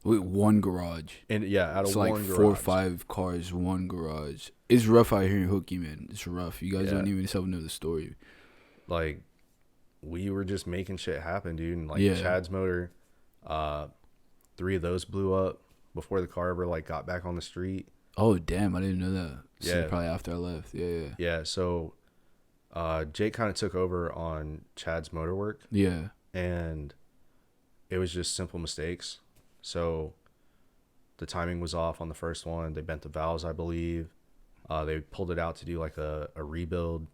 With one garage. And out of one garage. It's like 4 or 5 cars, one garage. It's rough out here in Hookie, man. It's rough. You guys don't even know the story. Like, we were just making shit happen, dude. And like Chad's motor, 3 of those blew up before the car ever like got back on the street. Oh damn, I didn't know that. So probably after I left. Yeah, so Jake kind of took over on Chad's motor work. Yeah. And it was just simple mistakes. So the timing was off on the first one. They bent the valves, I believe. They pulled it out to do like a rebuild.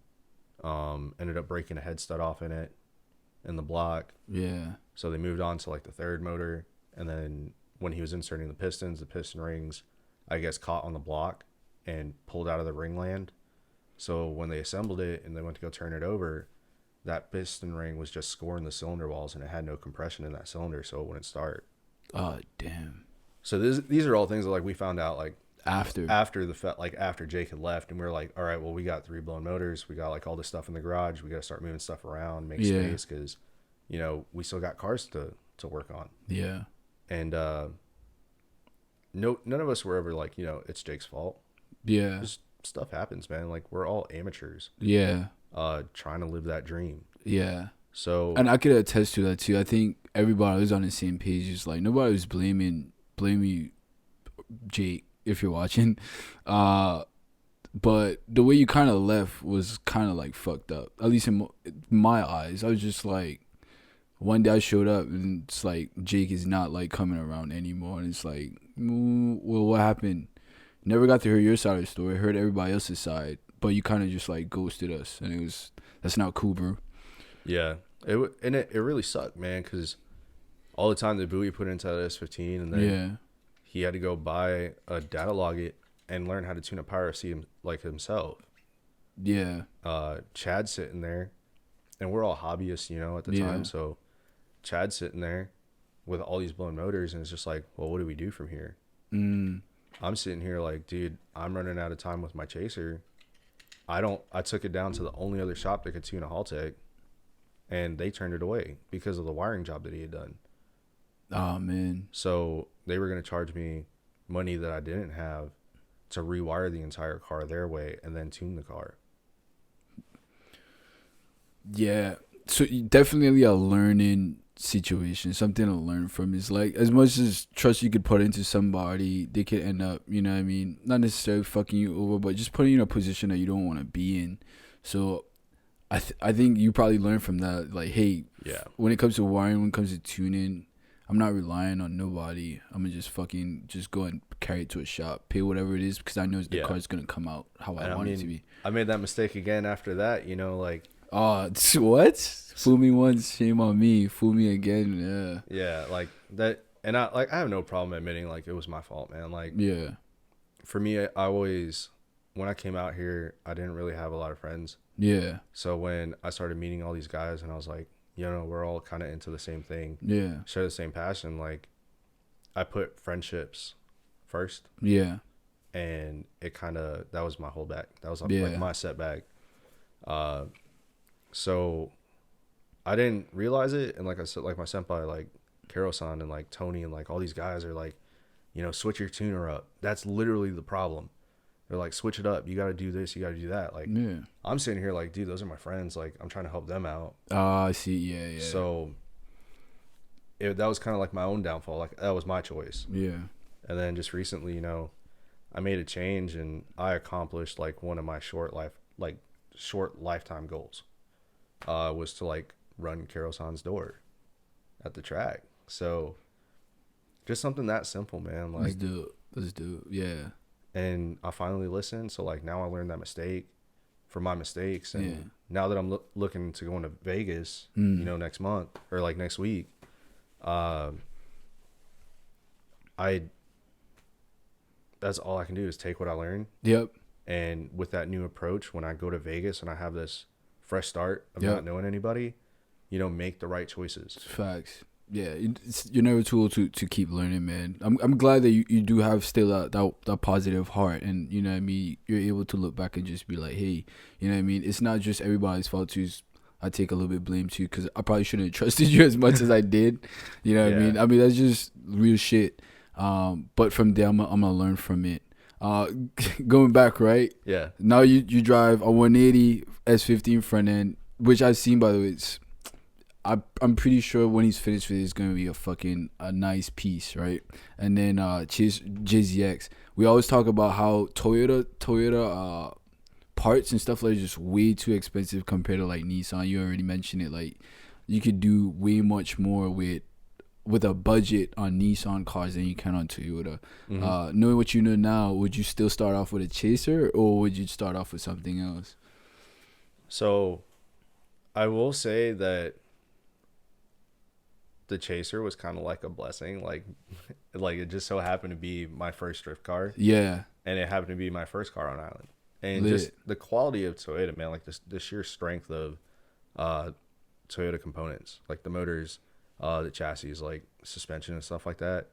Ended up breaking a head stud off in it in the block. Yeah. So they moved on to like the third motor. And then when he was inserting the pistons, the piston rings, I guess, caught on the block and pulled out of the ringland. So when they assembled it and they went to go turn it over, that piston ring was just scoring the cylinder walls, and it had no compression in that cylinder, so it wouldn't start. Oh damn. So these are all things that like we found out like After after Jake had left, and we were like, all right, well, we got 3 blown motors, we got like all this stuff in the garage, we got to start moving stuff around, make space, because we still got cars to work on. Yeah. And no, none of us were ever like, it's Jake's fault. Yeah. Just stuff happens, man. Like, we're all amateurs. Yeah. Trying to live that dream. Yeah. So, and I could attest to that too. I think everybody was on the same page. Just like nobody was blaming Jake, if you're watching. But the way you kind of left was kind of like fucked up. At least in my eyes, I was just like, one day I showed up and it's like Jake is not like coming around anymore, and it's like, well, what happened? Never got to hear your side of the story. Heard everybody else's side, but you kind of just like ghosted us, and that's not cool, bro. Yeah, it really sucked, man, because all the time the buoy put into that S15, and then he had to go buy a data log it and learn how to tune a power C like himself. Yeah. Chad's sitting there, and we're all hobbyists, at the time. So Chad's sitting there with all these blown motors, and it's just like, well, what do we do from here? I'm sitting here like, dude, I'm running out of time with my chaser. I took it down to the only other shop that could tune a Haltech, and they turned it away because of the wiring job that he had done. Oh, man. So they were going to charge me money that I didn't have to rewire the entire car their way and then tune the car. Yeah. So definitely a learning situation, something to learn from. Is like, as much as trust you could put into somebody, they could end up, not necessarily fucking you over, but just putting you in a position that you don't want to be in. So I think you probably learned from that, like, hey, when it comes to wiring, when it comes to tuning, I'm not relying on nobody. I'm gonna just go and carry it to a shop, pay whatever it is, because I know the car's gonna come out how I want it to be. I made that mistake again after that, like. What? Fool me once, shame on me. Fool me again, yeah. Yeah, like that, and I have no problem admitting like it was my fault, man. Like, yeah. For me, I always, when I came out here, I didn't really have a lot of friends. Yeah. So when I started meeting all these guys, and I was like, we're all kind of into the same thing. Yeah. Share the same passion. Like, I put friendships first. Yeah. And that was my holdback. That was like my setback. So I didn't realize it. And like I said, like my senpai, like Karo-san and like Tony and like all these guys are like, switch your tuner up. That's literally the problem. They're like, switch it up. You got to do this. You got to do that. Like, I'm sitting here like, dude, those are my friends. Like, I'm trying to help them out. I see. Yeah. So that was kind of like my own downfall. Like, that was my choice. Yeah. And then just recently, I made a change and I accomplished like one of my short lifetime goals. Was to like run Karo-san's door at the track. So just something that simple, man. Like, let's do it. Yeah. And I finally listened. So like now I learned that mistake from my mistakes. And now that I'm looking to go into Vegas, next month or like next week, that's all I can do is take what I learned. Yep. And with that new approach, when I go to Vegas and I have this fresh start of not knowing anybody, make the right choices. Facts. Yeah, you're never too old to keep learning, man. I'm glad that you do have still that positive heart, and you know what I mean, you're able to look back and just be like, hey, you know what I mean, it's not just everybody's fault too. I take a little bit of blame too, because I probably shouldn't have trusted you as much as I did. You know what I mean? I mean, that's just real shit. But from there, I'm gonna learn from it. Going back, right? Yeah. Now you drive a 180 S15 front end, which I've seen, by the way. I'm pretty sure when he's finished with it, it's gonna be a nice piece, right? And then JZX. We always talk about how Toyota parts and stuff like that are just way too expensive compared to like Nissan. You already mentioned it. Like, you could do way much more with a budget on Nissan cars than you can on Toyota. Mm-hmm. Knowing what you know now, would you still start off with a Chaser, or would you start off with something else? So I will say that the Chaser was kind of like a blessing. Like it just so happened to be my first drift car. Yeah. And it happened to be my first car on island. And just the quality of Toyota, man, like the sheer strength of Toyota components, like the motors, the chassis, like suspension and stuff like that.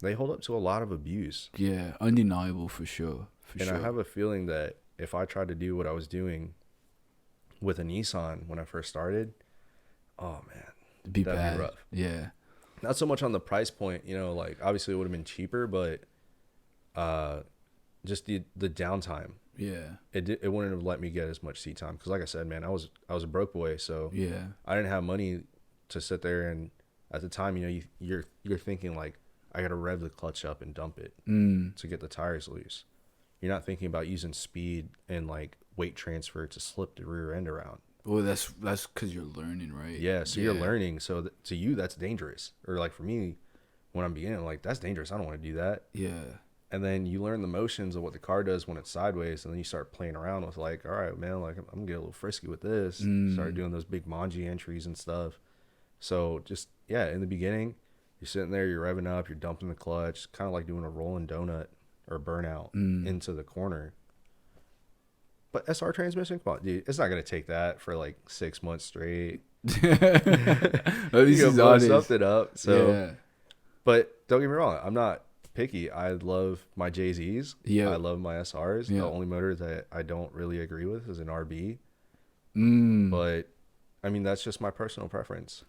They hold up to a lot of abuse. Yeah, undeniable for sure. I have a feeling that if I tried to do what I was doing with a Nissan when I first started, oh man, it'd be bad. Be rough. Yeah. Not so much on the price point, you know, like obviously it would have been cheaper, but just the downtime. Yeah. It wouldn't have let me get as much seat time because, like I said, man, I was a broke boy, so yeah, I didn't have money to sit there. And at the time, you know, you're thinking like, I got to rev the clutch up and dump it to get the tires loose. You're not thinking about using speed and like weight transfer to slip the rear end around. Well, that's because you're learning, right? Yeah, so you're learning. So to you, that's dangerous. Or like for me, when I'm beginning, like that's dangerous. I don't want to do that. Yeah. And then you learn the motions of what the car does when it's sideways, and then you start playing around with like, all right, man, like I'm gonna get a little frisky with this. Start doing those big manji entries and stuff. So just in the beginning, you're sitting there, you're revving up, you're dumping the clutch, kind of like doing a rolling donut or burnout into the corner. But SR transmission, come on, dude, it's not gonna take that for like 6 months straight. At least you he's honest. Something up. So, but don't get me wrong, I'm not picky. I love my JZs. Yeah, I love my SRs. The only motor that I don't really agree with is an RB. But I mean, that's just my personal preference.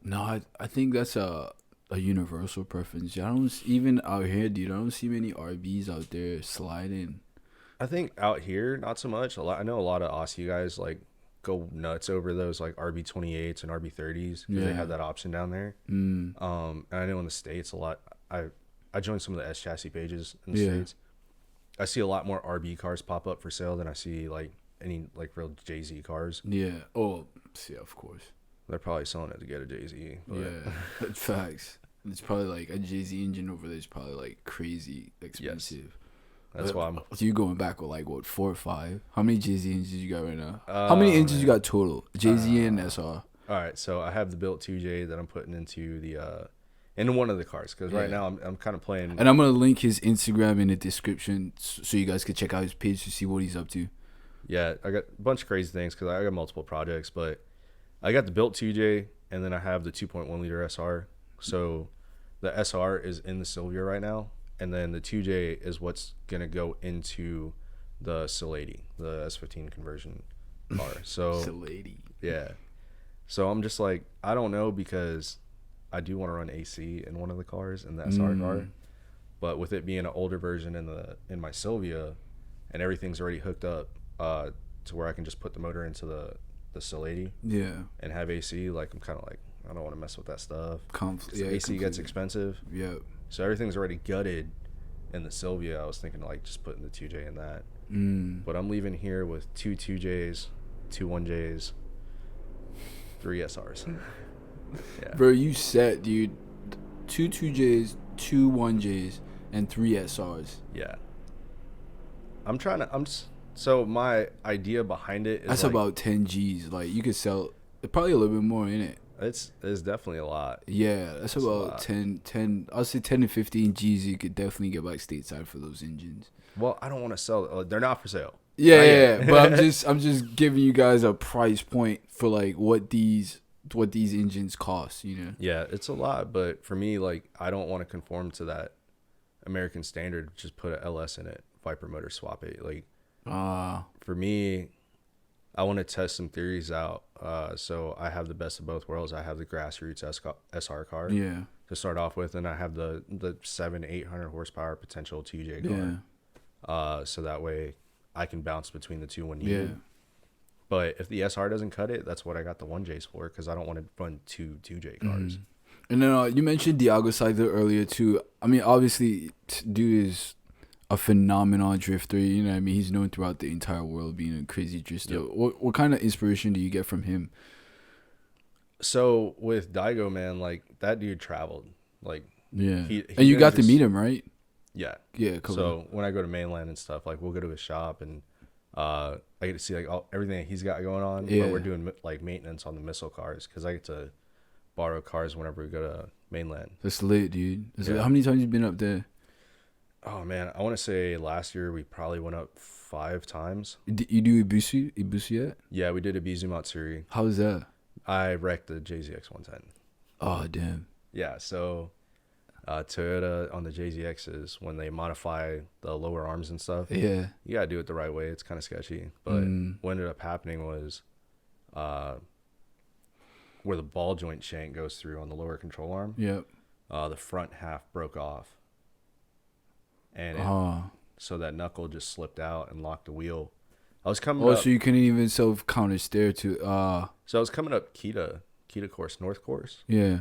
No, I think that's a universal preference. I don't even out here, dude. I don't see many RBs out there sliding. I think out here, not so much. I know a lot of Aussie guys like go nuts over those like RB28s and RB30s because they have that option down there. And I know in the States a lot. I joined some of the S chassis pages in the States. I see a lot more RB cars pop up for sale than I see like any like real JZ cars. Yeah. Oh, yeah, of course. They're probably selling it to get a JZ. But. Yeah, facts. It's probably like a JZ engine over there is probably like crazy expensive. Yes. That's why I'm. So you going back with like what 4 or 5? How many JZ engines you got right now? How many engines you got total? JZ and SR. All right, so I have the built 2J that I'm putting into the into one of the cars because right now I'm kind of playing. And I'm gonna link his Instagram in the description so you guys can check out his page to see what he's up to. Yeah, I got a bunch of crazy things because I got multiple projects, but I got the built 2J and then I have the 2.1 liter SR. So the SR is in the Silvia right now. And then the 2J is what's going to go into the Silady, the S15 conversion car. So Silady. Yeah. So I'm just like, I don't know because I do want to run AC in one of the cars in the SR car. But with it being an older version in my Silvia and everything's already hooked up to where I can just put the motor into the Silady and have AC, like I'm kind of like, I don't want to mess with that stuff. AC gets expensive. Yeah. So everything's already gutted in the Silvia. I was thinking like just putting the 2J in that. But I'm leaving here with 2 2Js, 2 1Js, 3 SRs. Yeah. Bro, you set, dude. 2 2Js, 2 1Js, and 3 SRs. Yeah. So my idea behind it is that's like, about 10 Gs. Like you could sell probably a little bit more in it. It's definitely a lot. Yeah, that's about 10. I'll say 10 to 15 Gs. You could definitely get back stateside for those engines. Well, I don't want to sell. They're not for sale. Yeah. But I'm just giving you guys a price point for like what these engines cost. You know. Yeah, it's a lot, but for me, like I don't want to conform to that American standard. Just put a LS in it, Viper motor, swap it. Like, for me, I want to test some theories out. So I have the best of both worlds. I have the grassroots SR car to start off with, and I have the 700-800 horsepower potential 2J car. So that way I can bounce between the two when needed. But if the SR doesn't cut it, that's what I got the 1Js for because I don't want to run 2 2J cars. And then you mentioned Diago Seidler earlier too. I mean, obviously, dude is a phenomenal drifter. You know what I mean? He's known throughout the entire world being a crazy drifter. Yep. What kind of inspiration do you get from him? So with Daigo, man, like that dude traveled. Like and you got to meet him, right? Yeah. Yeah, cool. So when I go to mainland and stuff, like we'll go to his shop and I get to see like everything he's got going on. Yeah. But we're doing like maintenance on the missile cars because I get to borrow cars whenever we go to mainland. That's lit, dude. How many times you been up there? Oh man, I want to say last year we probably went up 5 times. You do Ibushi yet? Yeah, we did a Ibiza Matsuri. How was that? I wrecked the JZX 110. Oh damn. Yeah, so Toyota on the JZXs, when they modify the lower arms and stuff, Yeah. you gotta do it the right way. It's kind of sketchy, but what ended up happening was uh, where the ball joint shank goes through on the lower control arm. Yep. The front half broke off, and so that knuckle just slipped out and locked the wheel. I was coming up. So you couldn't even self counter steer to. So I was coming up Kita course, North course. Yeah.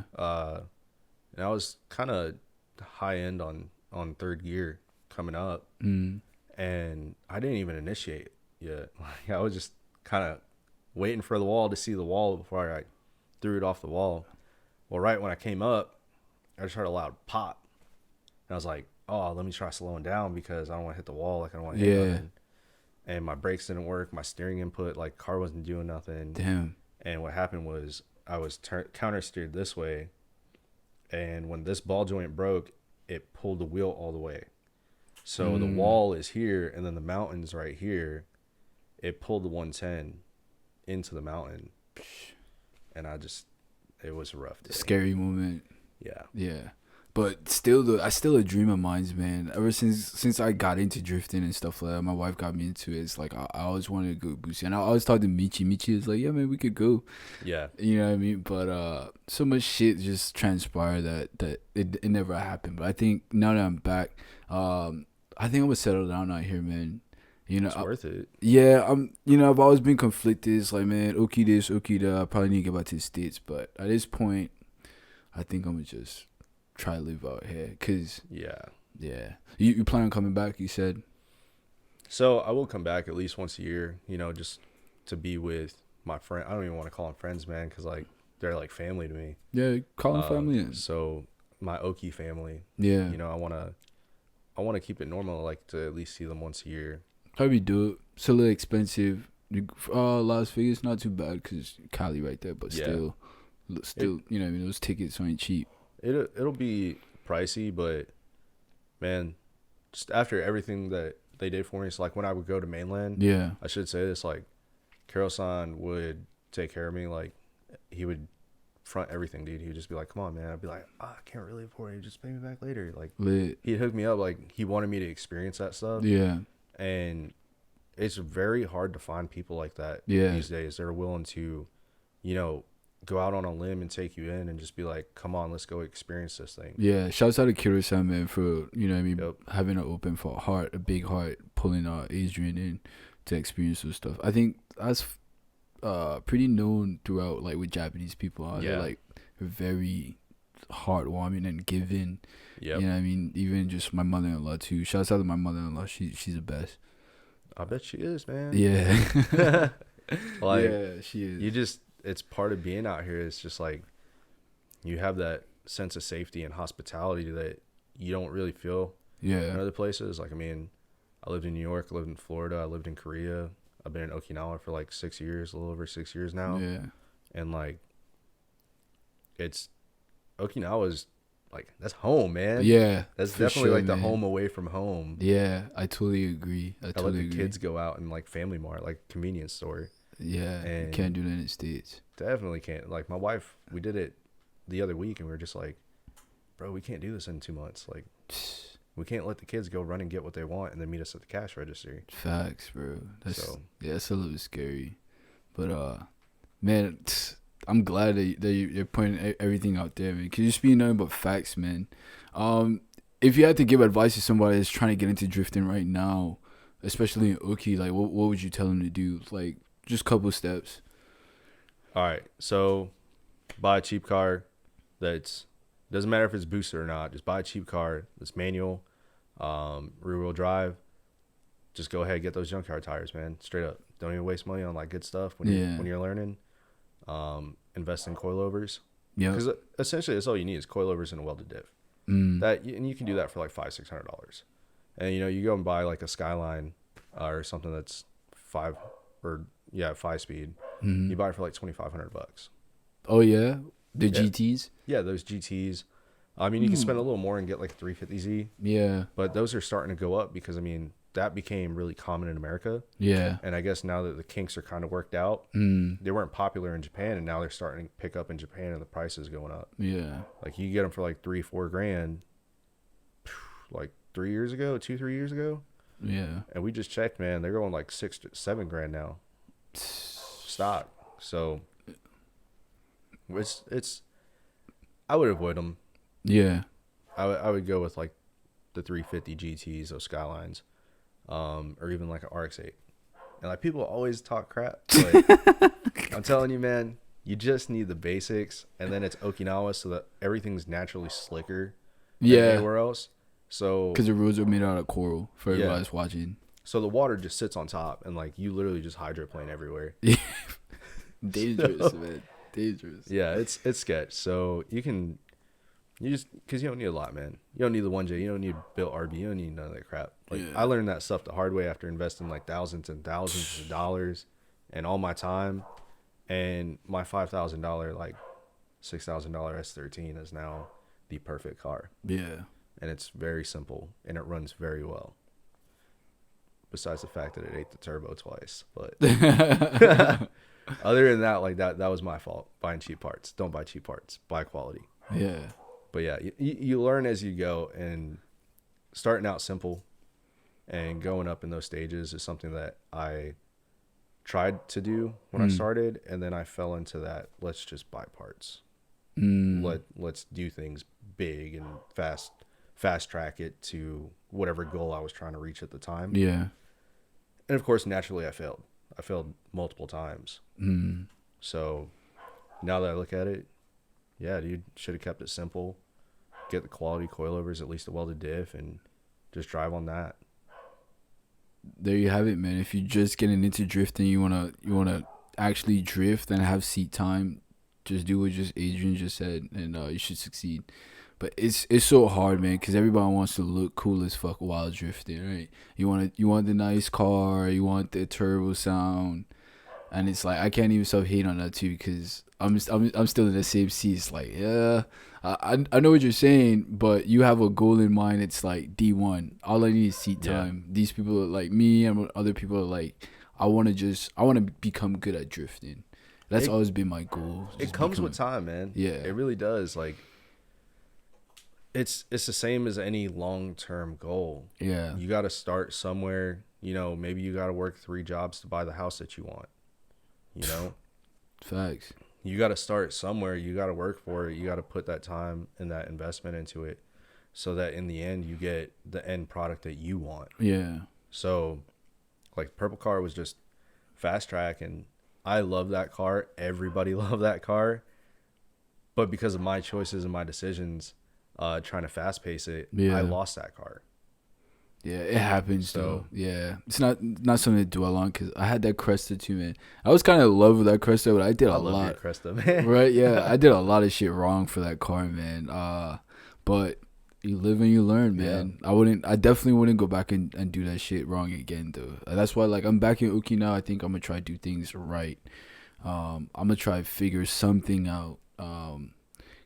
And I was kind of high end on third gear coming up, and I didn't even initiate yet. Like, I was just kind of waiting for the wall to see the wall before I threw it off the wall. Well, right when I came up, I just heard a loud pop, and I was like, "Oh, let me try slowing down because I don't want to hit the wall. Like I don't want to hit nothing." And my brakes didn't work. My steering input, like car wasn't doing nothing. Damn. And what happened was I was counter steered this way, and when this ball joint broke, it pulled the wheel all the way. So the wall is here, and then the mountain's right here. It pulled the 110 into the mountain, and it was a rough day. Scary moment. Yeah. Yeah. But still, though, I still a dream of mine, man. Ever since I got into drifting and stuff like that, my wife got me into it. It's like I always wanted to go Boosie, and I always talked to Michi. Michi is like, yeah, man, we could go. Yeah. You know what I mean? But so much shit just transpired that it never happened. But I think now that I'm back, I think I'm gonna settle down out here, man. You know, It's worth it. Yeah, I've always been conflicted. It's like, man, Okie this, Okie that. I probably need to get back to the States, but at this point, I think I'm gonna just try to live out here. Cause Yeah. You plan on coming back? You said. So I will come back at least once a year. Just to be with my friend. I don't even want to call them friends, man, because like they're like family to me. Yeah, call them family in. So my Okie family. Yeah. I wanna keep it normal. Like to at least see them once a year. How we do it? It's a little expensive. Las Vegas not too bad because Cali right there, but still, you know, what I mean, those tickets aren't cheap. It'll be pricey, but man, just after everything that they did for me, it's like when I would go to mainland. Yeah, I should say this, like Carol-san would take care of me. Like he would front everything, dude. He would just be like, "Come on, man." I'd be like, "I can't really afford it. Just pay me back later." Like lit. He'd hook me up. Like he wanted me to experience that stuff. Yeah. And it's very hard to find people like that these days. They're willing to, go out on a limb and take you in and just be like, come on, let's go experience this thing. Yeah. Shouts out to Kiro-san, man, for, you know what I mean, Yep. having an open heart, a big heart, pulling Adrian in to experience this stuff. I think that's pretty known throughout, like, with Japanese people. They're, like, very heartwarming and giving. Yep. You know what I mean? Even just my mother-in-law, too. Shouts out to my mother-in-law. She's the best. I bet she is, man. Yeah. Like, yeah, she is. It's part of being out here. It's just like you have that sense of safety and hospitality that you don't really feel in other places. Like, I mean, I lived in New York, I lived in Florida, I lived in Korea. I've been in Okinawa for like 6 years, a little over 6 years now. Yeah. And like, Okinawa's like, that's home, man. Yeah. That's definitely like the home away from home. Yeah, I totally agree. I let the kids go out and like Family Mart, like convenience store. Yeah, and you can't do that in the States. Definitely can't. Like my wife, we did it the other week and we were just like, bro, we can't do this in 2 months. Like, we can't let the kids go run and get what they want and then meet us at the cash register. Facts, bro. That's a little scary. But, man, I'm glad that you're putting everything out there, man. Because you're speaking nothing but facts, man. If you had to give advice to somebody that's trying to get into drifting right now, especially in Oki, like, what would you tell them to do? Like, just a couple steps. All right. So, buy a cheap car that's, doesn't matter if it's boosted or not. Just buy a cheap car that's manual, rear-wheel drive. Just go ahead, get those junkyard tires, man. Straight up. Don't even waste money on, like, good stuff when you're learning. Invest in coilovers. Yeah. Because essentially that's all you need is coilovers and a welded diff. And you can do that for like $500-$600. And you go and buy like a Skyline or something that's 5-speed. You buy it for like $2,500. Oh yeah, the GTs. Yeah, those GTs. I mean, you can spend a little more and get like a 350Z. Yeah. But those are starting to go up because, I mean, that became really common in America. Yeah. And I guess now that the kinks are kind of worked out, they weren't popular in Japan, and now they're starting to pick up in Japan, and the price is going up. Yeah. Like, you get them for like $3-4 grand, like 3 years ago, 2-3 years ago. Yeah. And we just checked, man. They're going like $6-7 grand now. Stock. So it's I would avoid them. Yeah. I would go with like the 350 GTs, those Skylines, or even like an RX-8. And like, people always talk crap, but I'm telling you, man, you just need the basics, and then it's Okinawa, so that everything's naturally slicker than anywhere else. So because the roads are made out of coral for everybody that's watching. So the water just sits on top, and like, you literally just hydroplane everywhere. Dangerous, man. Dangerous. Yeah, it's sketch. So because you don't need a lot, man. You don't need the 1J. You don't need built RB. You don't need none of that crap. Like, I learned that stuff the hard way after investing like thousands and thousands of dollars and all my time. And my $5,000, like $6,000 S13 is now the perfect car. Yeah. And it's very simple, and it runs very well. Besides the fact that it ate the turbo twice, but other than that, like that was my fault. Buying cheap parts. Don't buy cheap parts. Buy quality. Yeah. But yeah, you learn as you go, and starting out simple and going up in those stages is something that I tried to do when I started, and then I fell into that. Let's just buy parts. Let's do things big and fast track it to whatever goal I was trying to reach at the time. Yeah. And of course, naturally, I failed. I failed multiple times. So now that I look at it, yeah, dude, should have kept it simple. Get the quality coilovers, at least a welded diff, and just drive on that. There you have it, man. If you're just getting into drifting, you wanna actually drift and have seat time, just do what just Adrian just said, and you should succeed. But it's so hard, man, because everybody wants to look cool as fuck while drifting, right? You want the nice car, you want the turbo sound, and it's like, I can't even self hate on that too, because I'm still in the same seat. It's like, yeah, I know what you're saying, but you have a goal in mind. It's like D1. All I need is seat time. These people are like me, and other people are like, I want to become good at drifting. That's always been my goal. It comes with time, man. Yeah, it really does. Like, it's the same as any long-term goal. Yeah, you got to start somewhere. You know, maybe you got to work 3 jobs to buy the house that you want. You know, facts. You got to start somewhere. You got to work for it. You got to put that time and that investment into it, so that in the end you get the end product that you want. Yeah. So, like, purple car was just fast track, and I love that car. Everybody loved that car, but because of my choices and my decisions, trying to fast pace it, I lost that car. Yeah, it happens though. Yeah, it's not something to dwell on, because I had that Cresta too, man. I was kind of in love with that Cresta, but I did a lot. I love your Cresta, man. Right? Yeah, I did a lot of shit wrong for that car, man. But you live and you learn, man. Yeah. I definitely wouldn't go back and do that shit wrong again, though. That's why, like, I'm back in Okinawa. I think I'm gonna try to do things right. I'm gonna try to figure something out.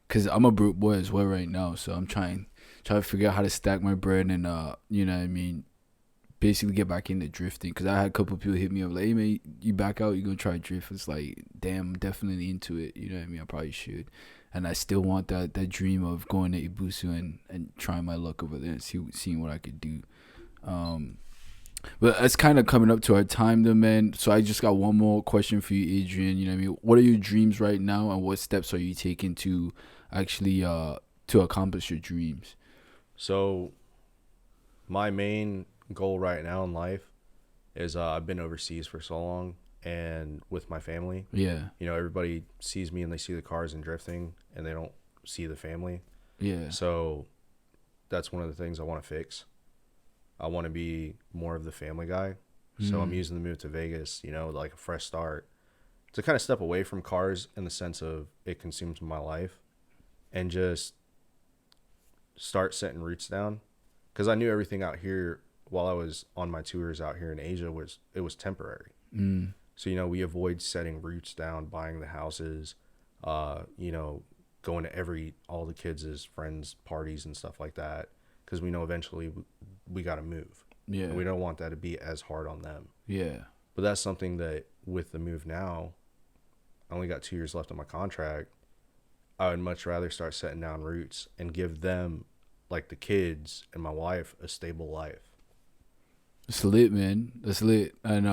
Cause I'm a broke boy as well right now, so I'm trying to figure out how to stack my bread and you know what I mean, basically get back into drifting. Because I had a couple people hit me up like, hey man, you back out, you gonna try to drift? It's like, damn, I'm definitely into it, you know what I mean? I probably should. And I still want that dream of going to Ibusu and trying my luck over there and seeing what I could do. But it's kind of coming up to our time though, man. So I just got one more question for you, Adrian. You know what I mean? What are your dreams right now, and what steps are you taking to actually to accomplish your dreams? So my main goal right now in life is I've been overseas for so long, and with my family. Yeah. You know, everybody sees me and they see the cars and drifting, and they don't see the family. Yeah. So that's one of the things I want to fix. I want to be more of the family guy. So I'm using the move to Vegas, you know, like a fresh start, to kind of step away from cars in the sense of it consumes my life, and just start setting roots down. Because I knew everything out here while I was on my tours out here in Asia was temporary. So, you know, we avoid setting roots down, buying the houses, you know, going to all the kids' friends' parties and stuff like that, because we know eventually we got to move. Yeah. And we don't want that to be as hard on them. Yeah. But that's something that with the move now, I only got 2 years left on my contract. I would much rather start setting down roots and give them, like the kids and my wife, a stable life. It's lit, man. That's lit. And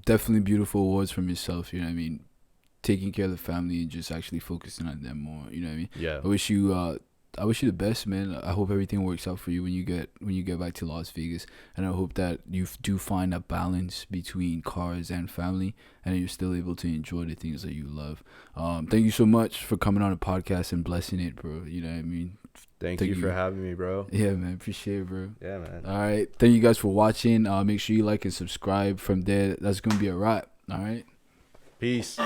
definitely beautiful awards from yourself, you know what I mean? Taking care of the family and just actually focusing on them more, you know what I mean? Yeah. I wish you the best, man. I hope everything works out for you when you get back to Las Vegas, and I hope that you do find a balance between cars and family, and you're still able to enjoy the things that you love. Thank you so much for coming on the podcast and blessing it, bro. You know what I mean? Thank you for having me, bro. Yeah, man. Appreciate it, bro. Yeah, man. All right. Thank you guys for watching. Make sure you like and subscribe. From there, that's gonna be a wrap. All right. Peace.